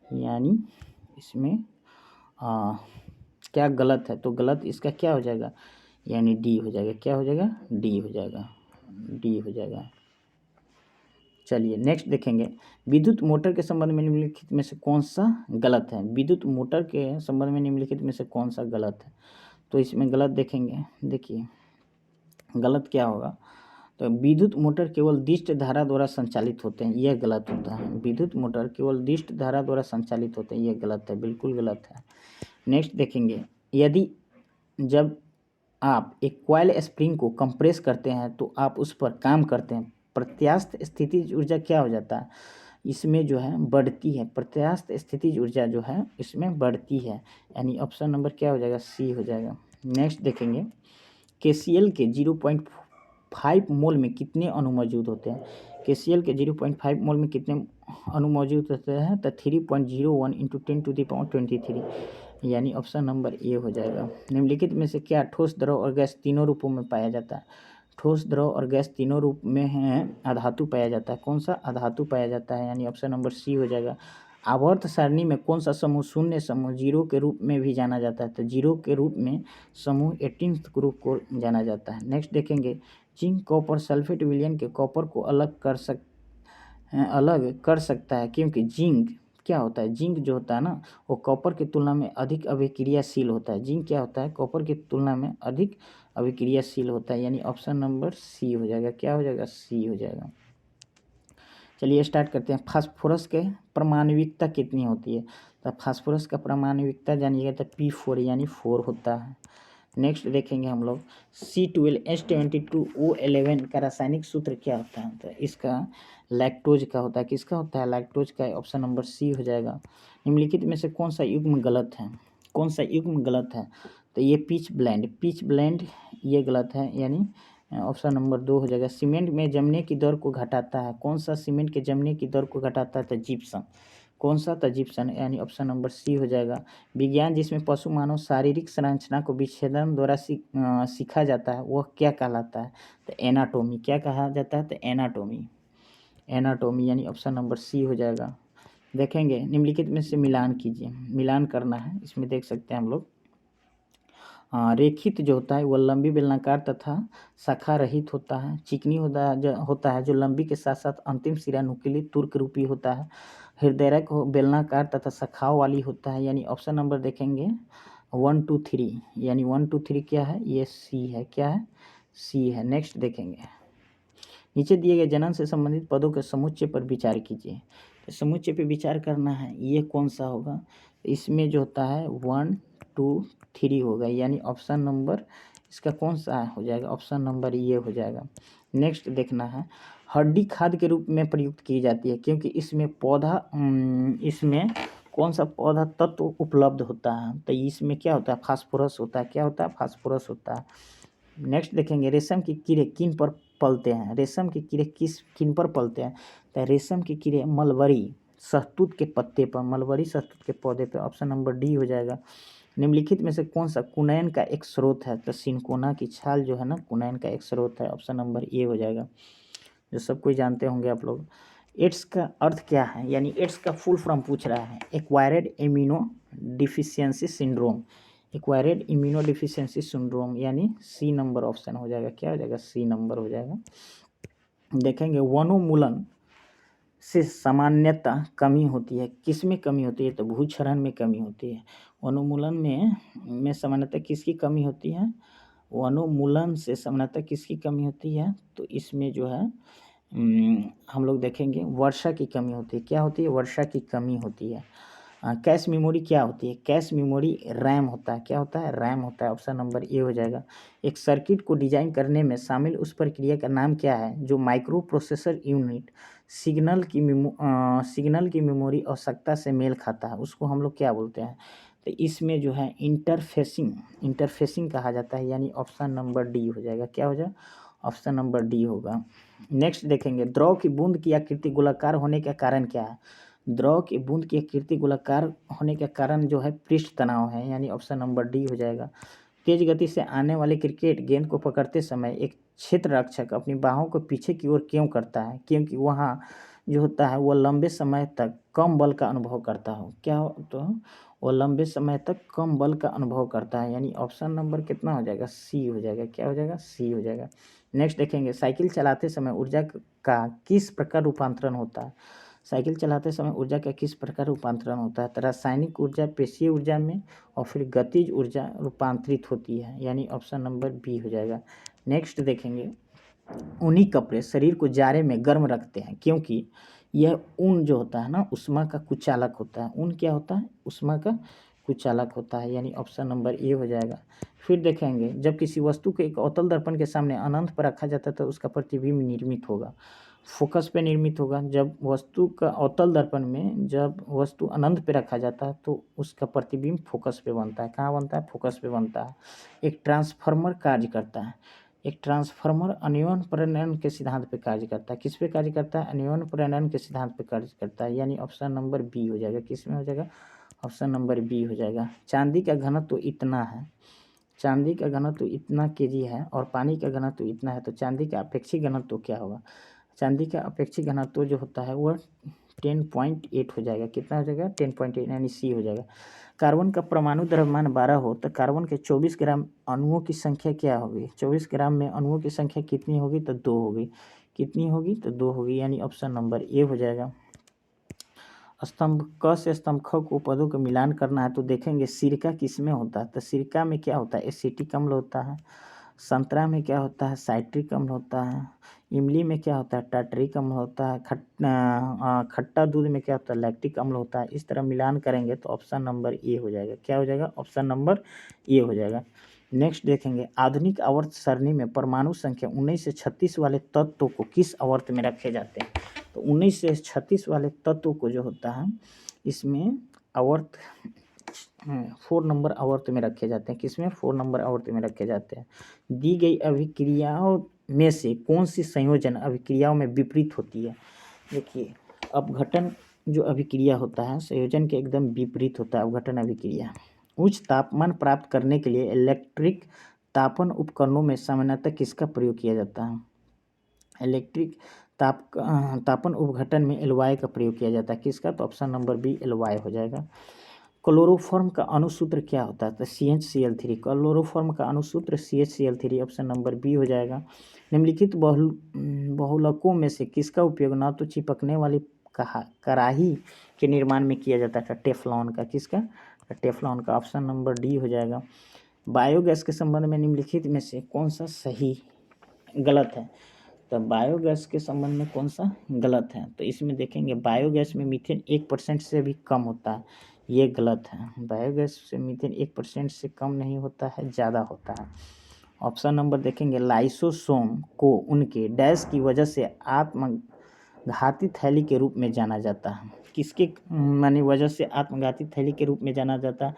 यानी इसमें क्या गलत है? तो गलत इसका क्या हो जाएगा, यानी डी हो जाएगा। क्या हो जाएगा? डी हो जाएगा। डी हो जाएगा। चलिए नेक्स्ट देखेंगे, विद्युत मोटर के संबंध में निम्नलिखित में से कौन सा गलत है? विद्युत मोटर के संबंध में निम्नलिखित में से कौन सा गलत है? तो इसमें गलत देखेंगे, देखिए गलत क्या होगा, तो विद्युत मोटर केवल दिष्ट धारा द्वारा संचालित होते हैं, यह गलत होता है। विद्युत मोटर केवल दिष्ट धारा द्वारा संचालित होते हैं, यह गलत है, बिल्कुल गलत है। नेक्स्ट देखेंगे, यदि जब आप एक कॉइल स्प्रिंग को कंप्रेस करते हैं तो आप उस पर काम करते हैं, प्रत्यास्थ स्थितिज ऊर्जा क्या हो जाता है? इसमें जो है बढ़ती है, प्रत्यास्थ स्थितिज ऊर्जा जो है इसमें बढ़ती है, यानी ऑप्शन नंबर क्या हो जाएगा? सी हो जाएगा। नेक्स्ट देखेंगे, KCl के 0.5 मोल में कितने अणु मौजूद होते हैं? KCl के 0.5 मोल में कितने अणु मौजूद होते हैं? तो 3.01 × 10⁻23, यानी ऑप्शन नंबर ए हो जाएगा। निम्नलिखित में से क्या ठोस, द्रव और गैस तीनों रूपों में पाया जाता है? ठोस, द्रव और गैस तीनों रूप में है अधातु पाया जाता है। कौन सा? अधातु पाया जाता है, यानी ऑप्शन नंबर सी हो जाएगा। आवर्त सारणी में कौन सा समूह शून्य समूह जीरो के रूप में भी जाना जाता है? तो जीरो के रूप में समूह 18th ग्रुप को जाना जाता है। नेक्स्ट देखेंगे, जिंक कॉपर सल्फेट विलयन के कॉपर को अलग कर सकता है, क्योंकि जिंक क्या होता है? जिंक जो होता है ना, वो कॉपर की तुलना में अधिक अभिक्रियाशील होता है। जिंक क्या होता है? कॉपर की तुलना में अधिक अभिक्रियाशील होता है, यानी ऑप्शन नंबर सी हो जाएगा। क्या हो जाएगा? सी हो जाएगा। चलिए स्टार्ट करते हैं। फास्फोरस के परमाणविकता कितनी होती है? तो फास्फोरस का परमाणविकता जानिएगा तो P4 यानी 4 होता है। नेक्स्ट देखेंगे हम लोग, C12H22O11 का रासायनिक सूत्र क्या होता है? तो इसका लैक्टोज का होता है। किसका होता है? लैक्टोज का। ऑप्शन नंबर सी हो जाएगा। निम्नलिखित में से कौन सा युग्म गलत है? कौन सा युग्म गलत है? तो ये पिच ब्लेंड ये गलत है, यानी ऑप्शन नंबर 2 हो जाएगा। सीमेंट में जमने की दर को घटाता है, कौन सा सीमेंट के जमने की दर को घटाता है? तो जिप्सम। कौन सा? तो जिप्सम, यानी ऑप्शन नंबर सी हो जाएगा। विज्ञान जिसमें पशु मानव शारीरिक संरचना को विच्छेदन द्वारा सीखा जाता है वह क्या कहलाता है? तो एनाटोमी। क्या कहा जाता है? तो एनाटोमी। यानी ऑप्शन नंबर सी हो जाएगा। देखेंगे निम्नलिखित में से मिलान कीजिए, मिलान करना है। इसमें देख सकते हैं हम लोग, रेखित जो होता है वह लंबी बेलनाकार तथा शाखा रहित होता है। चिकनी होता है जो लंबी के साथ साथ अंतिम सिरा नुकीली तुर्क रूपी होता है। हृदयरक बेलनाकार तथा शाखाओं वाली होता है, यानी ऑप्शन नंबर देखेंगे 1 2 3 यानी 1 2 3 क्या है, ये सी है, क्या है, सी है। नेक्स्ट देखेंगे, नीचे दिए गए जनन से संबंधित पदों के समुच्चय पर विचार कीजिए। तो समुच्चय पे विचार करना है, ये कौन सा होगा, इसमें जो होता है 1 2 3 होगा, यानी ऑप्शन नंबर इसका कौन सा हो जाएगा, ऑप्शन नंबर ये हो जाएगा। नेक्स्ट देखना है, हड्डी खाद के रूप में प्रयुक्त की जाती है क्योंकि इसमें इसमें कौन सा पौधा तत्व उपलब्ध होता है, तो इसमें क्या होता है, फास्फोरस होता है, क्या होता है, फास्फोरस होता है। नेक्स्ट देखेंगे, रेशम के कीड़े किन पर पलते हैं, रेशम के कीड़े किन पर पलते हैं, तो रेशम के कीड़े मलबरी शहतूत के पत्ते पर, मलबरी शहतूत के पौधे पर, ऑप्शन नंबर डी हो जाएगा। निम्नलिखित में से कौन सा कुनैन का एक स्रोत है, तो सिनकोना की छाल जो है ना, कुनैन का एक स्रोत है, ऑप्शन नंबर ए हो जाएगा, जो सब कोई जानते होंगे आप लोग। एड्स का अर्थ क्या है, यानी एड्स का फुल फॉर्म पूछ रहा है, acquired immuno deficiency syndrome, acquired immuno deficiency syndrome, यानी सी नंबर ऑप्शन हो जाएगा, क्या हो जाएगा, सी नंबर हो जाएगा। देखेंगे, वनोन्मूलन से सामान्यतः कमी होती है, किस में कमी होती है, तो भूक्षरण में कमी होती है। वनोन्मूलन में सामान्यतः किसकी कमी होती है, वनोन्मूलन से सामान्यतः किसकी कमी होती है, तो इसमें जो है हम लोग देखेंगे वर्षा की कमी होती है, क्या होती है, वर्षा की कमी होती है। कैश मेमोरी क्या होती है, कैश मेमोरी रैम होता है, क्या होता है, रैम होता है, ऑप्शन नंबर ए हो जाएगा। एक सर्किट को डिजाइन करने में शामिल उस प्रक्रिया का नाम क्या है जो माइक्रो प्रोसेसर यूनिट सिग्नल की मेमोरी आवश्यकता से मेल खाता है, उसको हम लोग क्या बोलते हैं, तो इसमें जो है इंटरफेसिंग कहा जाता है, यानी ऑप्शन नंबर डी हो जाएगा, क्या हो जाएगा, ऑप्शन नंबर डी होगा। नेक्स्ट देखेंगे, द्रव की बूंद की आकृति गोलाकार होने का कारण क्या है, द्रव की बूंद की आकृति गोलाकार होने का कारण जो है पृष्ठ तनाव है, यानी ऑप्शन नंबर डी हो जाएगा। तेज गति से आने वाले क्रिकेट गेंद को पकड़ते समय एक क्षेत्र रक्षक अपनी बाहों को पीछे की ओर क्यों करता है, क्योंकि वहाँ जो होता है वह लंबे समय तक कम बल का अनुभव करता हो, क्या हो, तो वह लंबे समय तक कम बल का अनुभव करता है, यानी ऑप्शन नंबर कितना हो जाएगा, सी हो जाएगा, क्या हो जाएगा, सी हो जाएगा। नेक्स्ट देखेंगे, साइकिल चलाते समय ऊर्जा का किस प्रकार रूपांतरण होता है, साइकिल चलाते समय ऊर्जा का किस प्रकार रूपांतरण होता है, तो रासायनिक ऊर्जा पेशीय ऊर्जा में और फिर गतिज ऊर्जा रूपांतरित होती है, यानी ऑप्शन नंबर बी हो जाएगा। नेक्स्ट देखेंगे, ऊनी कपड़े शरीर को जाड़े में गर्म रखते हैं क्योंकि यह ऊन जो होता है ना ऊष्मा का कुचालक होता है, ऊन क्या होता है, ऊष्मा का कुचालक होता है, यानी ऑप्शन नंबर ए हो जाएगा। फिर देखेंगे, जब किसी वस्तु को एक अवतल दर्पण के सामने अनंत पर रखा जाता है तो उसका प्रतिबिंब निर्मित होगा, फोकस पे निर्मित होगा। जब वस्तु का अवतल दर्पण में जब वस्तु अनंत पे रखा जाता है तो उसका प्रतिबिंब फोकस पे बनता है, कहाँ बनता है, फोकस पे बनता है। एक ट्रांसफार्मर कार्य करता है, एक ट्रांसफार्मर अन्योन प्रेरण के सिद्धांत पे कार्य करता है, किस पे कार्य करता है, अन्योन प्रेरण के सिद्धांत पे कार्य करता है, यानी ऑप्शन नंबर बी हो जाएगा, किस में हो जाएगा, ऑप्शन नंबर बी हो जाएगा। चांदी का घनत्व तो इतना है, चांदी का घनत्व तो इतना केजी है और पानी का घनत्व तो इतना है, तो चांदी का अपेक्षित घनत्व तो क्या होगा, चांदी का अपेक्षित घनत्व जो होता है वह 10.8 हो जाएगा, कितना हो जाएगा, 10.8, यानी सी हो जाएगा। कार्बन का परमाणु द्रव्यमान 12 हो तो कार्बन के 24 ग्राम अणुओं की संख्या क्या होगी, 24 ग्राम में अणुओं की संख्या कितनी होगी, तो 2 होगी, कितनी होगी, तो 2 होगी, यानी ऑप्शन नंबर ए हो जाएगा। स्तंभ क से स्तंभ ख को पदों का मिलान करना है तो देखेंगे सिरका किस में होता है, तो सिरका में क्या होता है, एसिटिक अम्ल होता है। संतरा में क्या होता है, साइट्रिक अम्ल होता है। इमली में क्या होता है, टार्टरिक अम्ल होता है। खट्टा दूध में क्या होता है, लैक्टिक अम्ल होता है। इस तरह मिलान करेंगे तो ऑप्शन नंबर ए हो जाएगा, क्या हो जाएगा, ऑप्शन नंबर ए हो जाएगा। नेक्स्ट देखेंगे, आधुनिक आवर्त सारणी में परमाणु संख्या 19 से 36 वाले तत्वों को किस आवर्त में रखे जाते हैं, तो 19 से 36 वाले तत्वों को जो होता है इसमें आवर्त 4 नंबर आवर्त में रखे जाते हैं, किसमें, 4 नंबर आवर्त में रखे जाते हैं। दी गई अभिक्रियाओं में से कौन सी संयोजन अभिक्रियाओं में विपरीत होती है, देखिए अपघटन जो अभिक्रिया होता है संयोजन के एकदम विपरीत होता है अपघटन अभिक्रिया। उच्च तापमान प्राप्त करने के लिए इलेक्ट्रिक तापन उपकरणों में सामान्यतः किसका प्रयोग किया जाता है, इलेक्ट्रिक तापन उपघटन में एलवाई का प्रयोग किया जाता है, किसका, तो ऑप्शन नंबर बी एलवाई हो जाएगा। क्लोरोफॉर्म का अणुसूत्र क्या होता है, तो CH Cl3, क्लोरोफॉर्म का अणुसूत्र CH Cl3, option number B हो जाएगा। निम्नलिखित बहुलकों में से किसका उपयोग न तो चिपकने वाली कड़ाही के निर्माण में किया जाता था, टेफ्लॉन का, किसका, टेफ्लॉन का ऑप्शन नंबर डी हो जाएगा। बायोगैस के संबंध में निम्नलिखित में से कौन सा सही गलत है? तो बायोगैस के संबंध में कौन सा गलत है? तो इसमें देखेंगे बायोगैस में मीथेन 1% से भी कम होता है, ये गलत है। बायोगैस से मीथेन 1% से कम नहीं होता है, ज़्यादा होता है। ऑप्शन नंबर देखेंगे लाइसोसोम को उनके डैश की वजह से आत्मघाती थैली के रूप में जाना जाता है। किसके माने वजह से आत्मघाती थैली के रूप में जाना जाता है?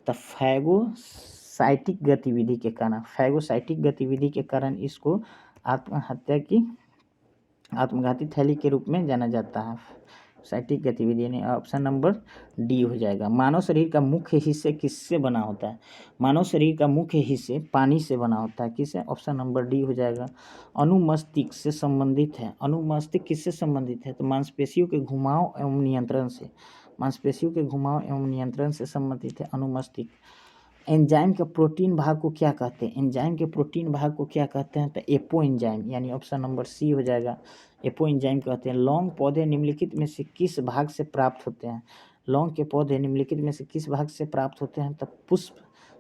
तो फैगोसाइटिक गतिविधि के कारण, फैगोसाइटिक गतिविधि के कारण इसको आत्मघाती थैली के रूप में जाना जाता है। साइटिक गतिविधि यानी ऑप्शन नंबर डी हो जाएगा। मानव शरीर का मुख्य हिस्से किससे बना होता है? मानव शरीर का मुख्य हिस्से पानी से बना होता है। किससे? ऑप्शन नंबर डी हो जाएगा। अनुमस्तिष्क से संबंधित है। अनुमस्तिष्क किससे संबंधित है? तो मांसपेशियों के घुमाव एवं नियंत्रण से, मांसपेशियों के घुमाव एवं नियंत्रण से संबंधित है अनुमस्तिष्क। एंजाइम के प्रोटीन भाग को क्या कहते हैं? एंजाइम के प्रोटीन भाग को क्या कहते हैं? तो एपो एंजाइम, यानी ऑप्शन नंबर सी हो जाएगा। एपो एंजाइम कहते हैं। लौंग पौधे निम्नलिखित में से किस भाग से प्राप्त होते हैं? लौंग के पौधे निम्नलिखित में से किस भाग से प्राप्त होते हैं? तो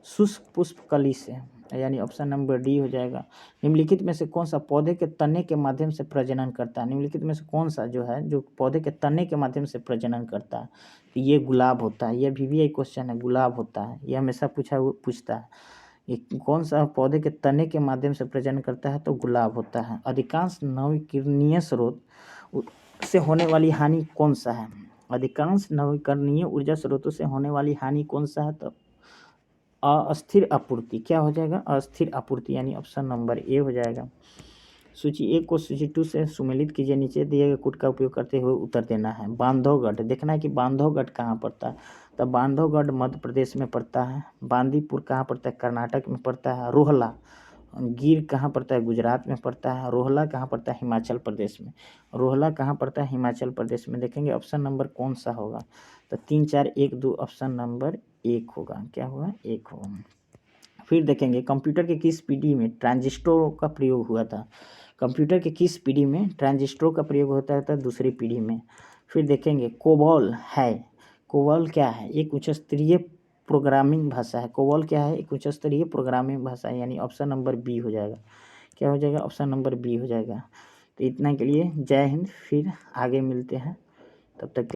शुष्क पुष्प कली से, यानी ऑप्शन नंबर डी हो जाएगा। निम्नलिखित में से कौन सा पौधे के तने के माध्यम से प्रजनन करता है? निम्नलिखित में से कौन सा जो है जो पौधे के तने के माध्यम से प्रजनन करता है? तो ये गुलाब होता है। ये VVI क्वेश्चन है, गुलाब होता है, ये हमेशा पूछता है। ये कौन सा पौधे के तने के माध्यम से प्रजनन करता है? तो गुलाब होता है। अधिकांश नवीकरणीय स्रोत से होने वाली हानि कौन सा है? अधिकांश नवीकरणीय ऊर्जा स्रोतों से होने वाली हानि कौन सा है? तो अस्थिर आपूर्ति। क्या हो जाएगा? अस्थिर आपूर्ति, यानी ऑप्शन नंबर ए हो जाएगा। सूची 1 को सूची 2 से सुमेलित कीजिए। नीचे दिए गए कूट का उपयोग करते हुए उत्तर देना है। बांधवगढ़, देखना है कि बांधवगढ़ कहाँ पड़ता है। तो बांधवगढ़ मध्य प्रदेश में पड़ता है। बांदीपुर कहाँ पड़ता है? कर्नाटक में पड़ता है। रोहला गिर कहाँ पड़ता है? गुजरात में पड़ता है। रोहला कहाँ पड़ता है? हिमाचल प्रदेश में। रोहला कहाँ पड़ता है? हिमाचल प्रदेश में। देखेंगे ऑप्शन नंबर कौन सा होगा। तो 3, 4, 1, 2 ऑप्शन नंबर 1 होगा। क्या होगा? 1 होगा। फिर देखेंगे कंप्यूटर के किस पीढ़ी में ट्रांजिस्टरों का प्रयोग हुआ था? कंप्यूटर के किस पीढ़ी में ट्रांजिस्टरों का प्रयोग होता है? दूसरी पीढ़ी में। फिर देखेंगे कोबॉल है। कोबॉल क्या है? एक उच्च स्तरीय प्रोग्रामिंग भाषा है। कोबॉल क्या है? एक उच्च स्तरीय प्रोग्रामिंग भाषा है, यानी ऑप्शन नंबर बी हो जाएगा। क्या हो जाएगा? ऑप्शन नंबर बी हो जाएगा। तो इतना के लिए जय हिंद, फिर आगे मिलते हैं, तब तक